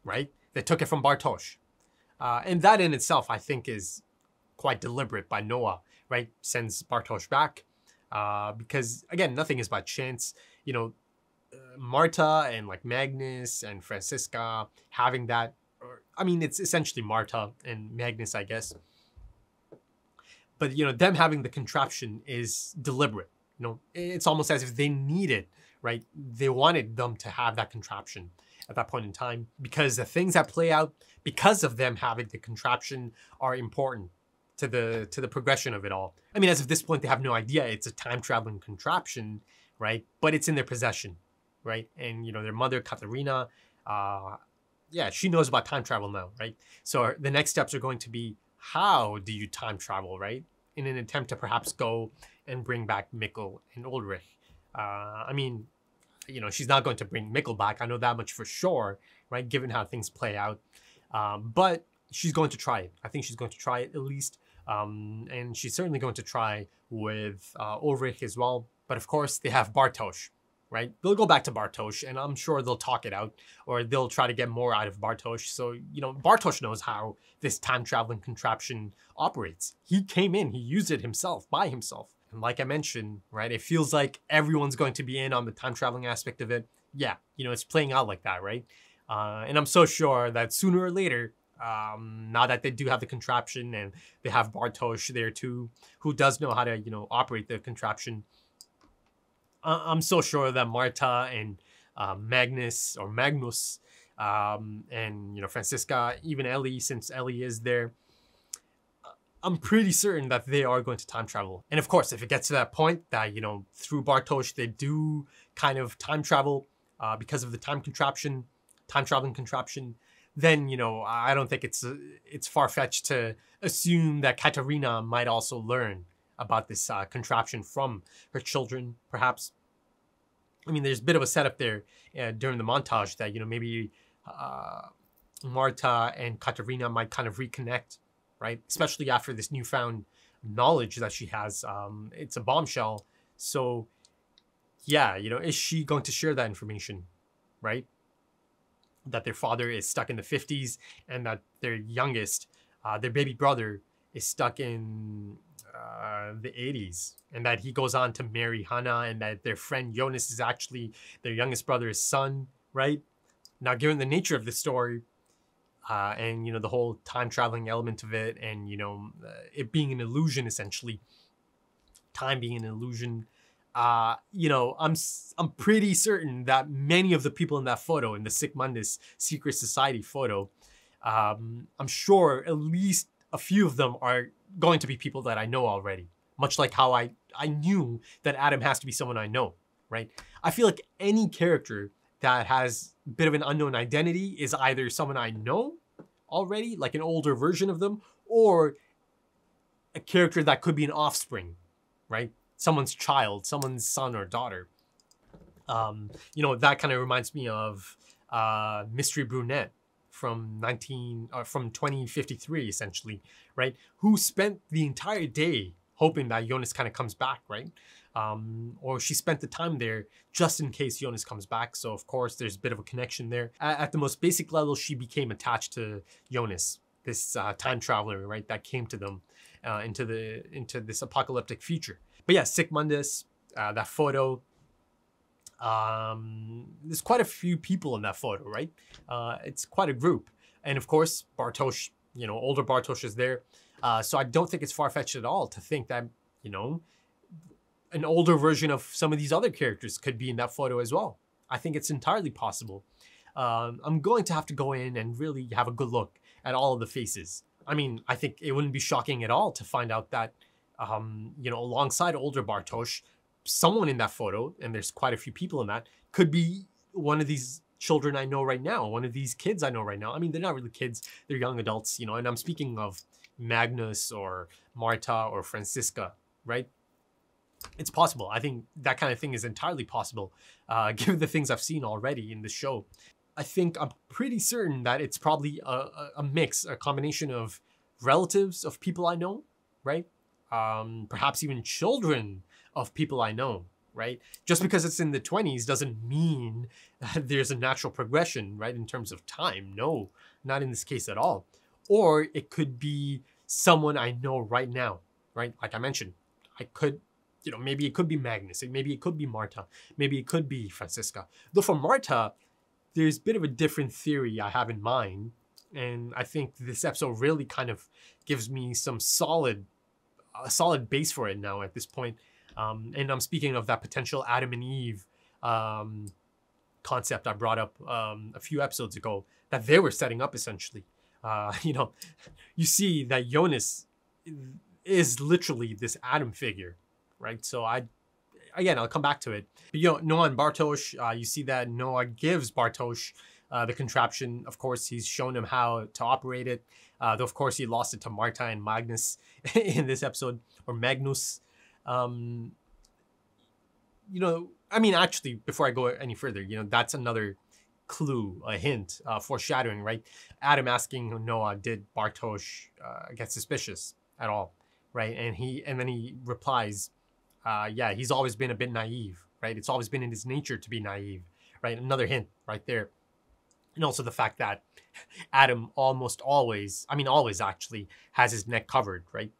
right? They took it from Bartosz. And that in itself, I think, is quite deliberate by Noah, right? Sends Bartosz back. Because, again, nothing is by chance. You know, Marta and like Magnus and Franziska having that, I mean, it's essentially Marta and Magnus, I guess. But, you know, them having the contraption is deliberate. You know, it's almost as if they need it, right? They wanted them to have that contraption at that point in time because the things that play out because of them having the contraption are important to the progression of it all. I mean, as of this point, they have no idea it's a time traveling contraption, right? But it's in their possession, right? And, you know, their mother, Katharina, yeah, she knows about time travel now, right? So the next steps are going to be, how do you time travel, right? In an attempt to perhaps go and bring back Mikkel and Ulrich. I mean, you know, she's not going to bring Mikkel back. I know that much for sure, right? Given how things play out. But she's going to try it. I think she's going to try it at least. And she's certainly going to try with Ulrich as well. But of course, they have Bartosz, right? They'll go back to Bartosz, and I'm sure they'll talk it out, or they'll try to get more out of Bartosz. So, you know, Bartosz knows how this time-traveling contraption operates. He came in, he used it himself, by himself. And like I mentioned, right, it feels like everyone's going to be in on the time-traveling aspect of it. Yeah, you know, it's playing out like that, right? And I'm so sure that sooner or later, now that they do have the contraption and they have Bartosz there too, who does know how to, you know, operate the contraption, I'm so sure that Marta and Magnus, and, you know, Franziska, even Ellie, since Ellie is there, I'm pretty certain that they are going to time travel. And of course, if it gets to that point that, you know, through Bartosz, they do kind of time travel because of the time traveling contraption, then, you know, I don't think it's far-fetched to assume that Katarina might also learn about this contraption from her children, perhaps. I mean, there's a bit of a setup there during the montage that, you know, maybe Marta and Katarina might kind of reconnect, right? Especially after this newfound knowledge that she has. It's a bombshell. So, yeah, you know, is she going to share that information, right? That their father is stuck in the 50s and that their youngest, their baby brother, is stuck in the 80s, and that he goes on to marry Hannah, and that their friend Jonas is actually their youngest brother's son, right? Now, given the nature of the story, and, you know, the whole time traveling element of it, and, you know, it being an illusion, essentially, time being an illusion, you know, I'm pretty certain that many of the people in that photo, in the Sic Mundus Secret Society photo, I'm sure at least a few of them are going to be people that I know already. Much like how I knew that Adam has to be someone I know, right? I feel like any character that has a bit of an unknown identity is either someone I know already, like an older version of them, or a character that could be an offspring, right? Someone's child, someone's son or daughter. You know, that kind of reminds me of Mystery Brunette from 2053, essentially, right? Who spent the entire day hoping that Jonas kind of comes back, right? Or she spent the time there just in case Jonas comes back. So of course there's a bit of a connection there. At the most basic level, she became attached to Jonas, this time traveler, right? That came to them into this apocalyptic future. But yeah, Sic Mundus, that photo. There's quite a few people in that photo, right? It's quite a group. And of course, Bartosz, you know, older Bartosz is there. So I don't think it's far-fetched at all to think that, you know, an older version of some of these other characters could be in that photo as well. I think it's entirely possible. I'm going to have to go in and really have a good look at all of the faces. I mean, I think it wouldn't be shocking at all to find out that, you know, alongside older Bartosz, someone in that photo, and there's quite a few people in that, could be one of these children I know right now, one of these kids I know right now. I mean, they're not really kids, they're young adults, you know, and I'm speaking of Magnus or Marta or Franziska, right? It's possible. I think that kind of thing is entirely possible, given the things I've seen already in the show. I'm pretty certain that it's probably a mix, a combination of relatives of people I know, right? Perhaps even children of people I know, right? Just because it's in the 20s doesn't mean that there's a natural progression, right, in terms of time. No, not in this case at all. Or it could be someone I know right now, right? Like I mentioned, I could, you know, maybe it could be Magnus, maybe it could be Marta, maybe it could be Franziska. Though for Marta, there's a bit of a different theory I have in mind, and I think this episode really kind of gives me a solid base for it now at this point. And I'm speaking of that potential Adam and Eve concept I brought up a few episodes ago that they were setting up essentially. You know, you see that Jonas is literally this Adam figure, right? So I'll come back to it. But, you know, Noah and Bartosz, you see that Noah gives Bartosz the contraption. Of course, he's shown him how to operate it. Though, of course, he lost it to Marta and Magnus in this episode, or Magnus. You know, I mean, actually, before I go any further, you know, that's another clue, a hint, foreshadowing, right? Adam asking Noah, did Bartosz get suspicious at all, right? And then he replies, yeah, he's always been a bit naive, right? It's always been in his nature to be naive, right? Another hint right there. And also the fact that Adam almost always, I mean, always actually has his neck covered, right?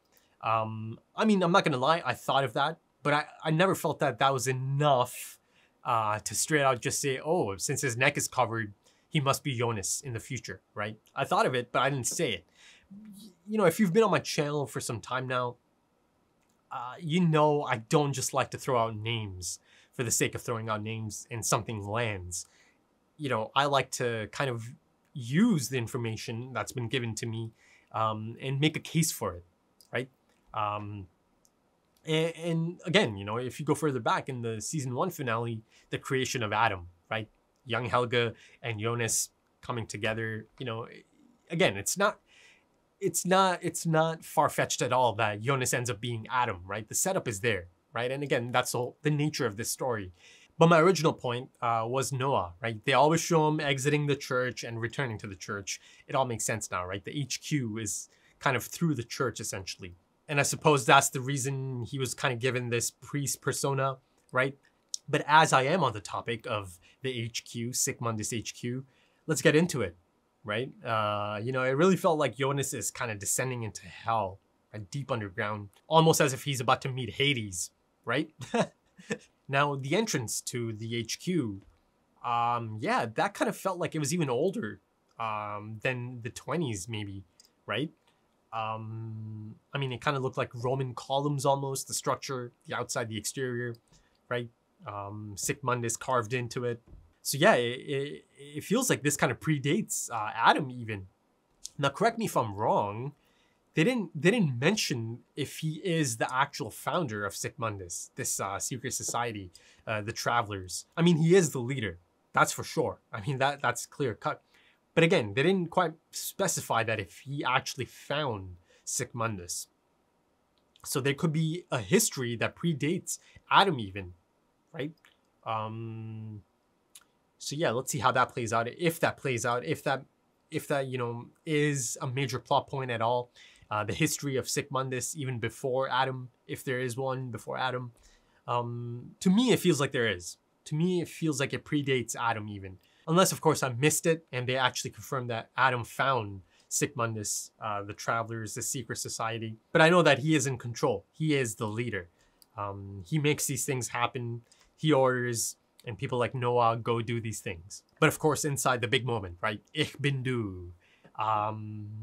I mean, I'm not going to lie, I thought of that, but I never felt that that was enough to straight out just say, oh, since his neck is covered, he must be Jonas in the future, right? I thought of it, but I didn't say it. You know, if you've been on my channel for some time now, you know I don't just like to throw out names for the sake of throwing out names and something lands. You know, I like to kind of use the information that's been given to me and make a case for it, right? And again, you know, if you go further back in the season 1 finale, the creation of Adam, right? Young Helga and Jonas coming together. You know, again, it's not far-fetched at all that Jonas ends up being Adam, right? The setup is there, right? And again, that's the nature of this story. But my original point was Noah, right? They always show him exiting the church and returning to the church. It all makes sense now, right? The HQ is kind of through the church, essentially. And I suppose that's the reason he was kind of given this priest persona, right? But as I am on the topic of the HQ, Sigmundus HQ, let's get into it, right? You know, it really felt like Jonas is kind of descending into hell, right? Deep underground, almost as if he's about to meet Hades, right? Now, the entrance to the HQ, yeah, that kind of felt like it was even older than the 20s, maybe, right? I mean, it kind of looked like Roman columns almost, the structure, the outside, the exterior, right? Sigmundus carved into it. So yeah, it feels like this kind of predates Adam even. Now, correct me if I'm wrong. They didn't mention if he is the actual founder of Sigmundus, this secret society, the Travelers. I mean, he is the leader, that's for sure. I mean, that's clear cut. But again, they didn't quite specify that if he actually found Sigmundus. So there could be a history that predates Adam even, right? So yeah, let's see how that plays out. If that plays out, if that you know is a major plot point at all. The history of Sigmundus even before Adam, if there is one before Adam. To me, it feels like there is. To me, it feels like it predates Adam even. Unless, of course, I missed it and they actually confirmed that Adam found Sigmundus, the Travelers, the secret society. But I know that he is in control. He is the leader. He makes these things happen. He orders, and people like Noah go do these things. But of course, inside the big moment, right? Ich bin du.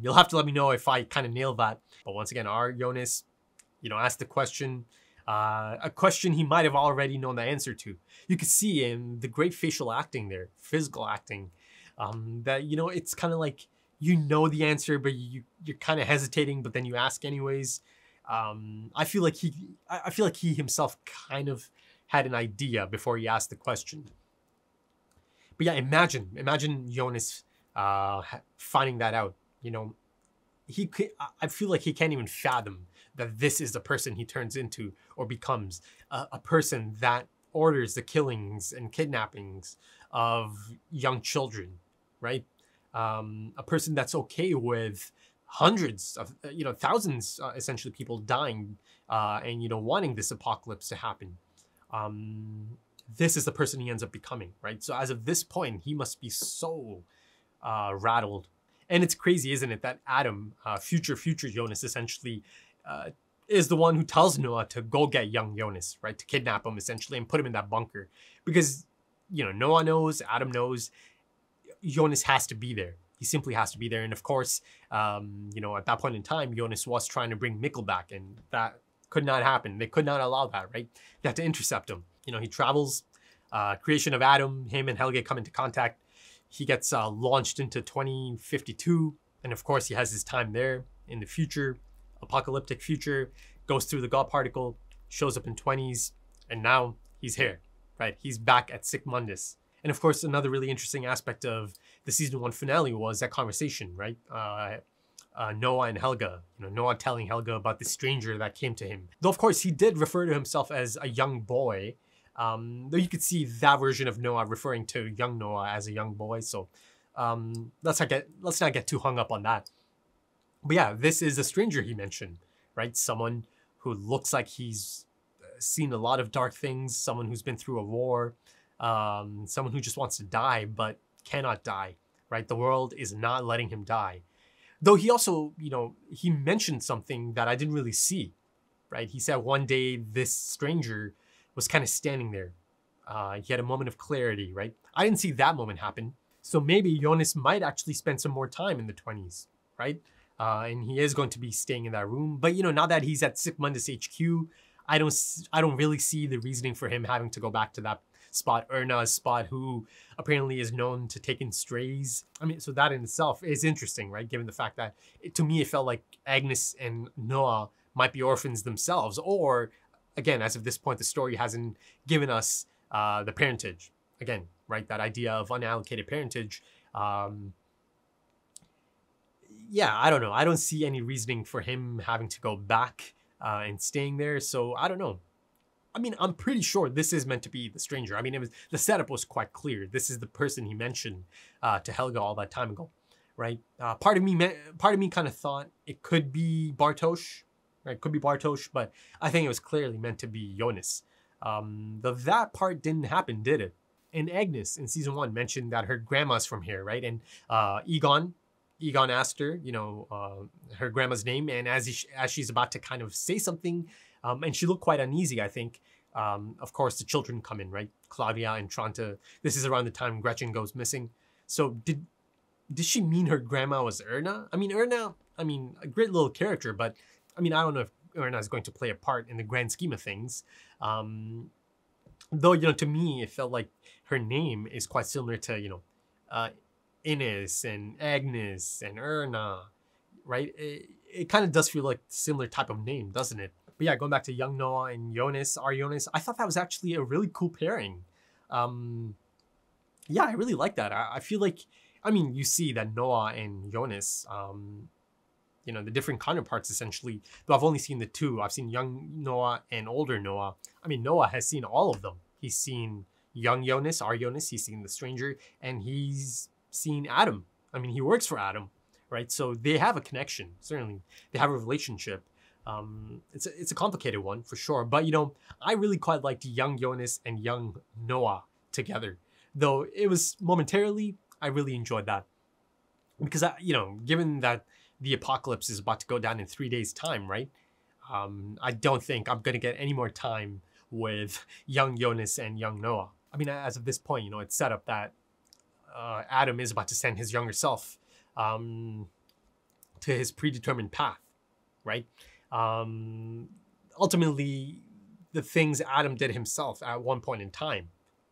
You'll have to let me know if I kind of nailed that. But once again, our Jonas, you know, asked the question, a question he might have already known the answer to. You could see in the great facial acting there, physical acting, that, you know, it's kind of like, you know the answer, but you're kind of hesitating, but then you ask anyways. I feel like he himself kind of had an idea before he asked the question. But yeah, imagine Jonas finding that out. You know, I feel like he can't even fathom that this is the person he turns into or becomes, a person that orders the killings and kidnappings of young children, right? A person that's okay with hundreds of, you know, thousands, essentially, people dying and, you know, wanting this apocalypse to happen. This is the person he ends up becoming, right? So as of this point, he must be so rattled. And it's crazy, isn't it, that Adam, future Jonas, essentially is the one who tells Noah to go get young Jonas, right? To kidnap him, essentially, and put him in that bunker. Because, you know, Noah knows, Adam knows, Jonas has to be there. He simply has to be there. And of course, you know, at that point in time, Jonas was trying to bring Mikkel back, and that could not happen. They could not allow that, right? They had to intercept him. You know, he travels, creation of Adam, him and Helge come into contact. He gets launched into 2052. And of course, he has his time there in the future, apocalyptic future, goes through the God particle, shows up in 20s, and now he's here, right? He's back at Sigmundus. And of course, another really interesting aspect of the season 1 finale was that conversation, right? Noah and Helga, you know, Noah telling Helga about the stranger that came to him. Though of course he did refer to himself as a young boy, though you could see that version of Noah referring to young Noah as a young boy. So let's not get too hung up on that. But yeah, this is a stranger he mentioned, right? Someone who looks like he's seen a lot of dark things, someone who's been through a war, someone who just wants to die but cannot die, right? The world is not letting him die. Though he also, you know, he mentioned something that I didn't really see, right? He said one day this stranger was kind of standing there. He had a moment of clarity, right? I didn't see that moment happen. So maybe Jonas might actually spend some more time in the 20s, right? And he is going to be staying in that room. But, you know, now that he's at Sigmundus HQ, I don't really see the reasoning for him having to go back to that spot, Erna's spot, who apparently is known to take in strays. I mean, so that in itself is interesting, right? Given the fact that, to me, it felt like Agnes and Noah might be orphans themselves. Or, again, as of this point, the story hasn't given us the parentage. Again, right? That idea of unallocated parentage Yeah, I don't know. I don't see any reasoning for him having to go back and staying there. So I don't know. I mean, I'm pretty sure this is meant to be the stranger. I mean, the setup was quite clear. This is the person he mentioned to Helga all that time ago, right? Part of me kind of thought it could be Bartosz, right? Could be Bartosz, but I think it was clearly meant to be Jonas. That part didn't happen, did it? And Agnes in season 1 mentioned that her grandma's from here, right? And Egon asked her, her grandma's name, and as she's about to kind of say something, and she looked quite uneasy, I think. Of course, the children come in, right? Claudia and Tranta. This is around the time Gretchen goes missing. So did she mean her grandma was Erna? I mean, Erna, a great little character, but I don't know if Erna is going to play a part in the grand scheme of things. Though, to me, it felt like her name is quite similar to, Ines and Agnes and Erna, right? It kind of does feel like a similar type of name, doesn't it? But yeah, going back to young Noah and Jonas, I thought that was actually a really cool pairing. Yeah, I really like that. I feel like, you see that Noah and Jonas, the different counterparts essentially, though I've only seen the two. I've seen young Noah and older Noah. Noah has seen all of them. He's seen young Jonas, our Jonas, he's seen the stranger, and he's seen Adam. He works for Adam, right? So they have a connection, certainly. They have a relationship. It's a complicated one for sure, but I really quite liked young Jonas and young Noah together. Though it was momentarily, I really enjoyed that. Because, given that the apocalypse is about to go down in 3 days' time, right? I don't think I'm going to get any more time with young Jonas and young Noah. As of this point, it's set up that Adam is about to send his younger self to his predetermined path, right? Ultimately, the things Adam did himself at one point in time,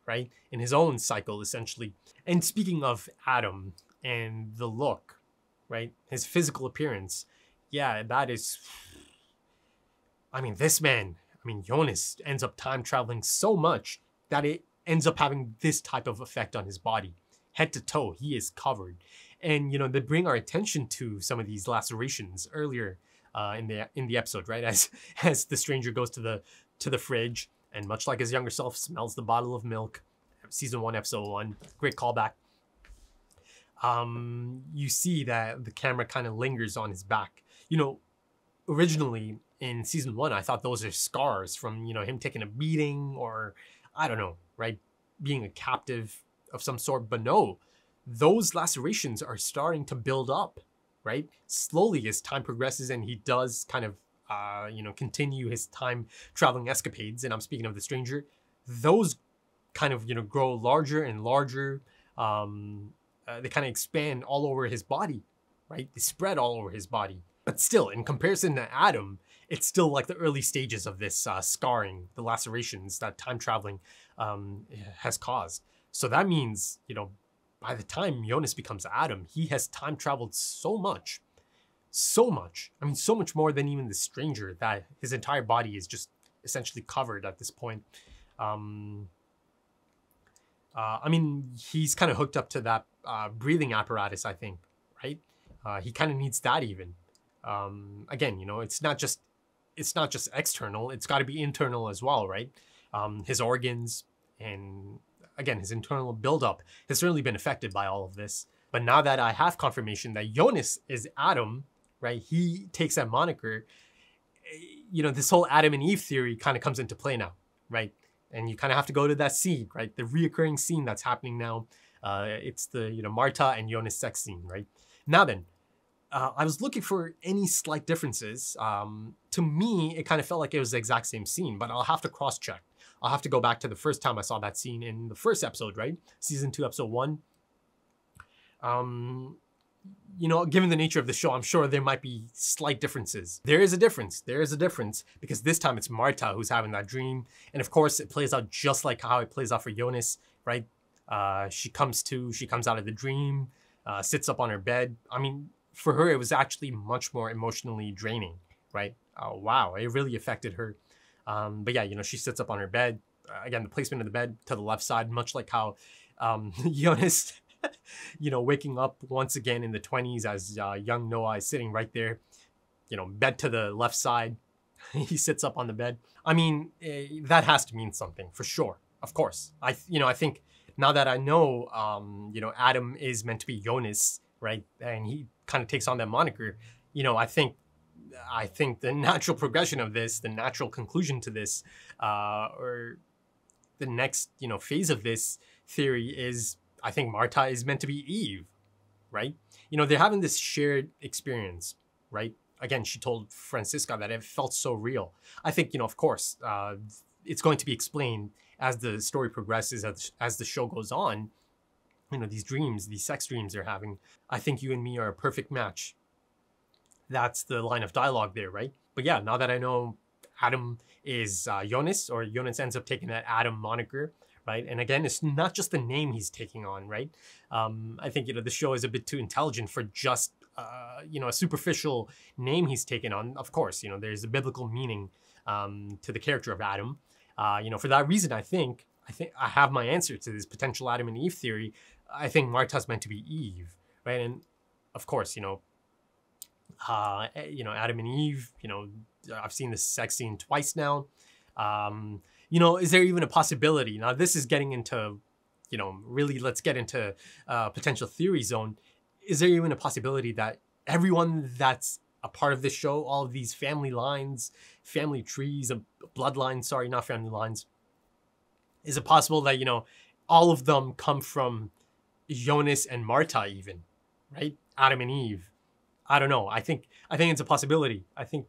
right? In his own cycle, essentially. And speaking of Adam and the look, right? His physical appearance. Yeah, that is... this man, Jonas ends up time traveling so much that it ends up having this type of effect on his body. Head to toe, he is covered. And, they bring our attention to some of these lacerations earlier in the episode, right? As the stranger goes to the fridge and much like his younger self smells the bottle of milk. Season 1, episode 1. Great callback. You see that the camera kind of lingers on his back. Originally in season 1, I thought those are scars from, him taking a beating or, I don't know, right? Being a captive of some sort. But no, those lacerations are starting to build up, right? Slowly as time progresses and he does kind of, continue his time traveling escapades. And I'm speaking of the stranger. Those kind of, grow larger and larger. They kind of expand all over his body, right? They spread all over his body. But still, in comparison to Adam, it's still like the early stages of this scarring, the lacerations that time traveling has caused. So that means, by the time Jonas becomes Adam, he has time traveled so much. So much. So much more than even the stranger, that his entire body is just essentially covered at this point. He's kind of hooked up to that breathing apparatus, I think, right? He kind of needs that even. Again, it's not just external, it's got to be internal as well, right? His organs and, again, his internal buildup has certainly been affected by all of this. But now that I have confirmation that Jonas is Adam, right, he takes that moniker, this whole Adam and Eve theory kind of comes into play now, right? And you kind of have to go to that scene, right? The reoccurring scene that's happening now. It's the, Marta and Jonas sex scene, right? Now then, I was looking for any slight differences. To me, it kind of felt like it was the exact same scene, but I'll have to cross-check. I'll have to go back to the first time I saw that scene in the first episode, right? Season 2, episode 1. Given the nature of the show, I'm sure there might be slight differences. There is a difference because this time it's Marta who's having that dream. And of course, it plays out just like how it plays out for Jonas, right? She comes out of the dream, sits up on her bed. For her, it was actually much more emotionally draining, right? Wow, it really affected her. But yeah, she sits up on her bed. Again, the placement of the bed to the left side, much like how Jonas You know, waking up once again in the 20s as young Noah is sitting right there, you know, bed to the left side. He sits up on the bed. I mean, that has to mean something for sure. Of course. I think now that I know, you know, Adam is meant to be Jonas, right? And he kind of takes on that moniker. You know, I think the natural progression of this, the natural conclusion to this, or the next, you know, phase of this theory is, I think Marta is meant to be Eve, right? You know, they're having this shared experience, right? Again, she told Francisca that it felt so real. I think, you know, of course, it's going to be explained as the story progresses, as the show goes on. You know, these dreams, these sex dreams they're having. I think you and me are a perfect match. That's the line of dialogue there, right? But yeah, now that I know Adam is Jonas, or Jonas ends up taking that Adam moniker, right? And again, it's not just the name he's taking on, right? I think, you know, the show is a bit too intelligent for just, you know, a superficial name he's taken on. Of course, you know, there's a biblical meaning to the character of Adam. You know, for that reason, I think I have my answer to this potential Adam and Eve theory. I think Marta's meant to be Eve, right? And of course, you know, Adam and Eve, you know, I've seen this sex scene twice now. You know, is there even a possibility? Now, this is getting into, you know, really, let's get into potential theory zone. Is there even a possibility that everyone that's a part of this show, all of these family lines, family trees, bloodlines, sorry, not family lines, is it possible that, you know, all of them come from Jonas and Marta even, right? Adam and Eve. I don't know. I think it's a possibility. I think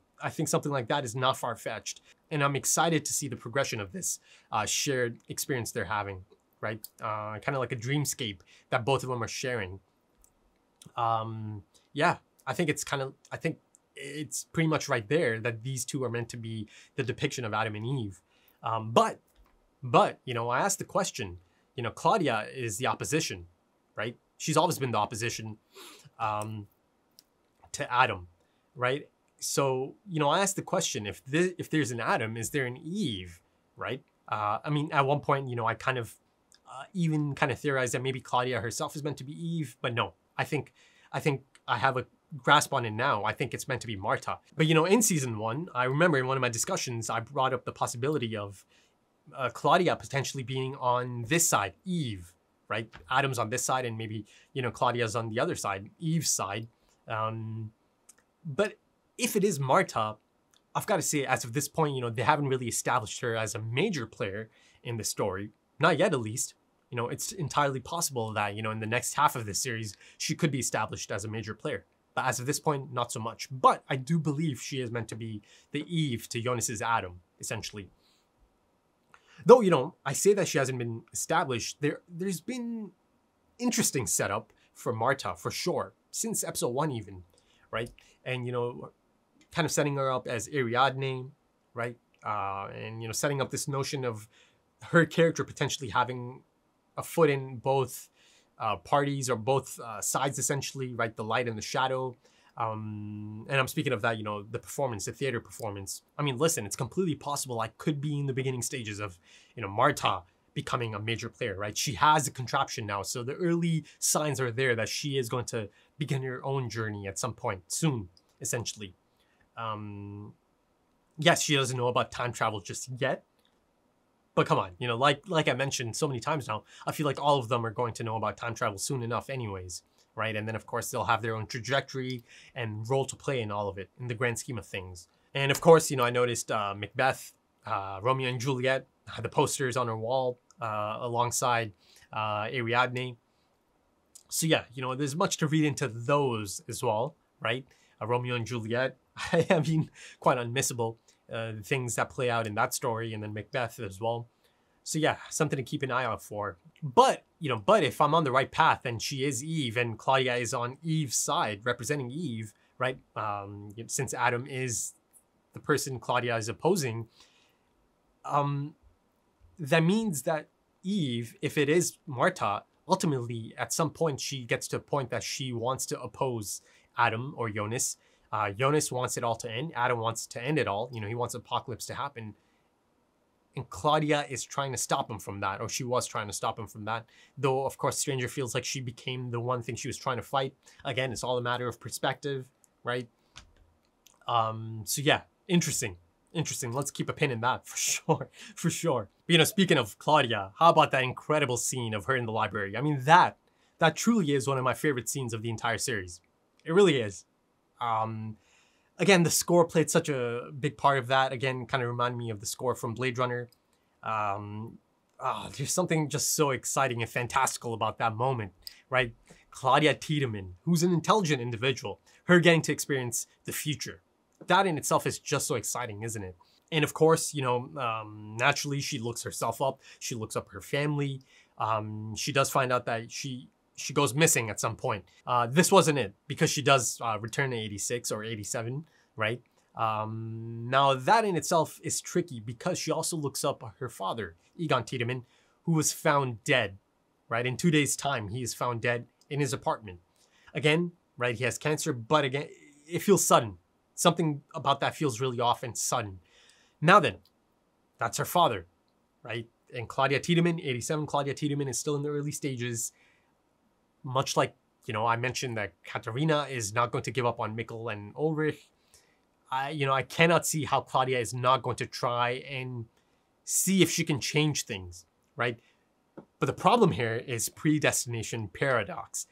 something like that is not far-fetched. And I'm excited to see the progression of this shared experience they're having, right? Kind of like a dreamscape that both of them are sharing. Yeah, I think it's pretty much right there that these two are meant to be the depiction of Adam and Eve. But, you know, I asked the question, you know, Claudia is the opposition, right? She's always been the opposition to Adam, right? So, you know, I asked the question, if there's an Adam, is there an Eve, right? I mean, at one point, you know, I kind of even kind of theorized that maybe Claudia herself is meant to be Eve, but no, I think I have a grasp on it now. I think it's meant to be Marta. But, you know, in season 1, I remember in one of my discussions, I brought up the possibility of Claudia potentially being on this side, Eve, right? Adam's on this side, and maybe, you know, Claudia's on the other side, Eve's side. But if it is Marta, I've got to say, as of this point, you know, they haven't really established her as a major player in the story. Not yet, at least. You know, it's entirely possible that, you know, in the next half of this series, she could be established as a major player. But as of this point, not so much. But I do believe she is meant to be the Eve to Jonas's Adam, essentially. Though, you know, I say that she hasn't been established, there's been interesting setup for Marta, for sure, since episode 1 even, right? And, you know, kind of setting her up as Ariadne, right? And, you know, setting up this notion of her character potentially having a foot in both parties, or both sides, essentially, right? The light and the shadow. And I'm speaking of that, you know, the performance, the theater performance. I mean, listen, it's completely possible I could be in the beginning stages of, you know, Marta becoming a major player, right? She has a contraption now, so the early signs are there that she is going to begin her own journey at some point soon, essentially. Yes, she doesn't know about time travel just yet, but come on, you know, like I mentioned so many times now, I feel like all of them are going to know about time travel soon enough anyways, right? And then, of course, they'll have their own trajectory and role to play in all of it, in the grand scheme of things. And, of course, you know, I noticed Macbeth, Romeo and Juliet, the posters on her wall alongside Ariadne. So, yeah, you know, there's much to read into those as well, right? Romeo and Juliet, I mean, quite unmissable. Things that play out in that story, and then Macbeth as well. So yeah, something to keep an eye out for. But, you know, if I'm on the right path and she is Eve and Claudia is on Eve's side, representing Eve, right? Since Adam is the person Claudia is opposing, that means that Eve, if it is Marta, ultimately at some point she gets to a point that she wants to oppose Adam or Jonas. Jonas wants it all to end. Adam wants to end it all. You know, he wants apocalypse to happen. And Claudia is trying to stop him from that, or she was trying to stop him from that. Though, of course, Stranger feels like she became the one thing she was trying to fight. Again, it's all a matter of perspective, right? So yeah, interesting. Let's keep a pin in that for sure. But, you know, speaking of Claudia, how about that incredible scene of her in the library? I mean, that truly is one of my favorite scenes of the entire series. It really is. Again, the score played such a big part of that. Again, kind of reminded me of the score from Blade Runner. There's something just so exciting and fantastical about that moment, right? Claudia Tiedemann, who's an intelligent individual, her getting to experience the future. That in itself is just so exciting, isn't it? And of course, you know, naturally she looks herself up. She looks up her family. She does find out that she goes missing at some point. This wasn't it, because she does return in 86 or 87, right? Now that in itself is tricky because she also looks up her father, Egon Tiedemann, who was found dead, right? In 2 days' time, he is found dead in his apartment. Again, right, he has cancer, but again, it feels sudden. Something about that feels really off and sudden. Now then, that's her father, right? And Claudia Tiedemann, 87, Claudia Tiedemann is still in the early stages. Much like, you know, I mentioned that Katarina is not going to give up on Mikkel and Ulrich. I cannot see how Claudia is not going to try and see if she can change things, right? But the problem here is predestination paradox.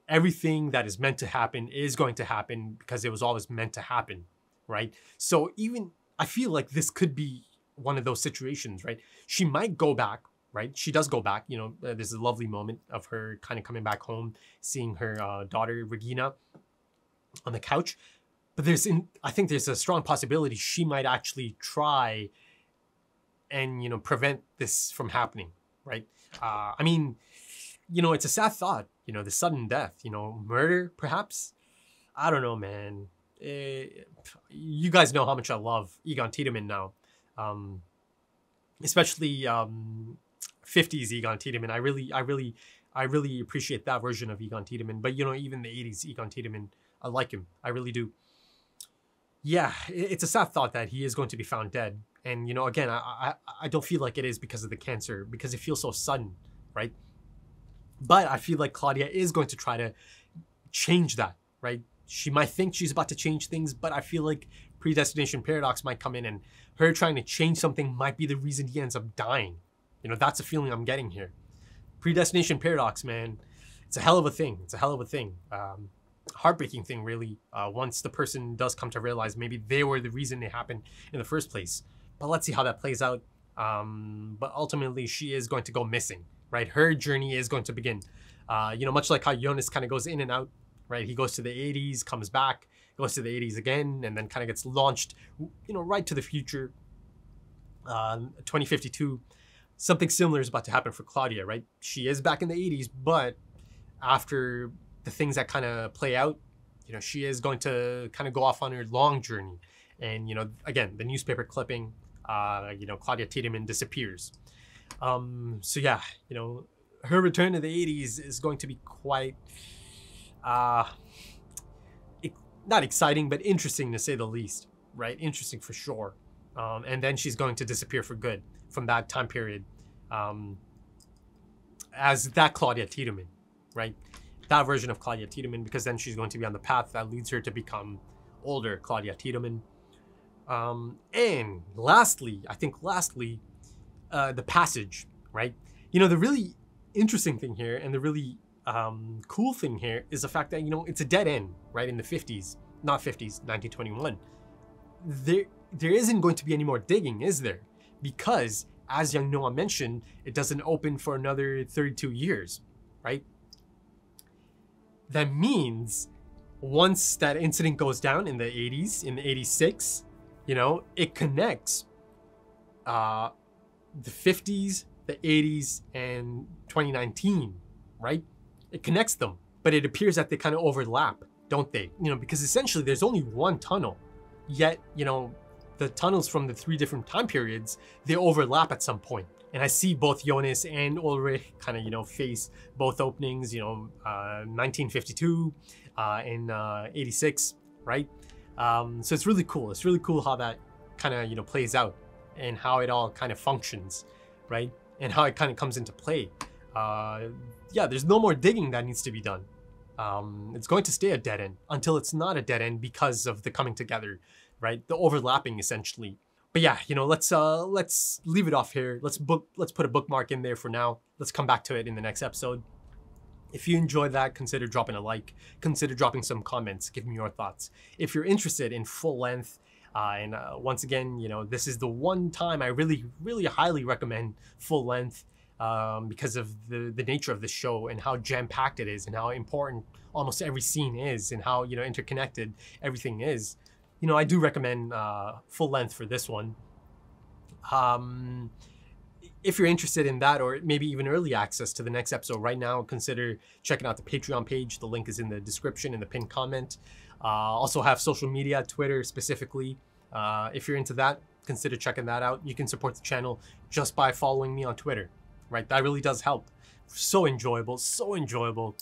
Everything that is meant to happen is going to happen because it was always meant to happen, right? So even, I feel like this could be one of those situations, right? She might go back, right? She does go back, you know, there's a lovely moment of her kind of coming back home, seeing her daughter, Regina, on the couch. But I think there's a strong possibility she might actually try and, you know, prevent this from happening, right? I mean, you know, it's a sad thought, you know, the sudden death, you know, murder, perhaps? I don't know, man. You guys know how much I love Egon Tiedemann now. Especially 50s Egon Tiedemann. I really appreciate that version of Egon Tiedemann. But, you know, even the 80s Egon Tiedemann, I like him. I really do. Yeah, it's a sad thought that he is going to be found dead. And, you know, again, I don't feel like it is because of the cancer, because it feels so sudden, right? But I feel like Claudia is going to try to change that, right? She might think she's about to change things, but I feel like predestination paradox might come in, and her trying to change something might be the reason he ends up dying. You know, that's a feeling I'm getting here. Predestination paradox, man. It's a hell of a thing. It's a hell of a thing. Heartbreaking thing, really. Once the person does come to realize maybe they were the reason it happened in the first place. But let's see how that plays out. But ultimately, she is going to go missing, right? Her journey is going to begin. You know, much like how Jonas kind of goes in and out, right? He goes to the 80s, comes back, goes to the 80s again, and then kind of gets launched, you know, right to the future. 2052. Something similar is about to happen for Claudia, right? She is back in the 80s, but after the things that kind of play out, you know, she is going to kind of go off on her long journey. And, you know, again, the newspaper clipping, you know, Claudia Tiedemann disappears. So yeah, you know, her return to the 80s is going to be quite, not exciting, but interesting to say the least, right? Interesting for sure. And then she's going to disappear for good from that time period, as that Claudia Tiedemann, right? That version of Claudia Tiedemann, because then she's going to be on the path that leads her to become older Claudia Tiedemann. And lastly, the passage, right? You know, the really interesting thing here and the really cool thing here is the fact that, you know, it's a dead end, right? In the 50s, not 50s, 1921. There isn't going to be any more digging, is there? Because, as young Noah mentioned, it doesn't open for another 32 years, right? That means once that incident goes down in the 80s, in 86, you know, it connects the 50s, the 80s, and 2019, right? It connects them, but it appears that they kind of overlap, don't they? You know, because essentially there's only one tunnel, yet, you know, the tunnels from the 3 different time periods, they overlap at some point. And I see both Jonas and Ulrich kind of, you know, face both openings, you know, 1952 and 86, right? So it's really cool. It's really cool how that kind of, you know, plays out. and how it all kind of functions, right? And how it kind of comes into play. Yeah, there's no more digging that needs to be done. It's going to stay a dead end until it's not a dead end because of the coming together, right? The overlapping, essentially. But yeah, you know, let's leave it off here. Let's put a bookmark in there for now. Let's come back to it in the next episode. If you enjoyed that, consider dropping a like. Consider dropping some comments. Give me your thoughts. If you're interested in full length, and once again, you know, this is the one time I really, really highly recommend full length because of the nature of the show and how jam-packed it is and how important almost every scene is and how, you know, interconnected everything is. You know, I do recommend full length for this one. If you're interested in that, or maybe even early access to the next episode right now, consider checking out the Patreon page. The link is in the description, in the pinned comment. Also have social media, Twitter specifically. If you're into that, consider checking that out. You can support the channel just by following me on Twitter, right? That really does help. So enjoyable, so enjoyable.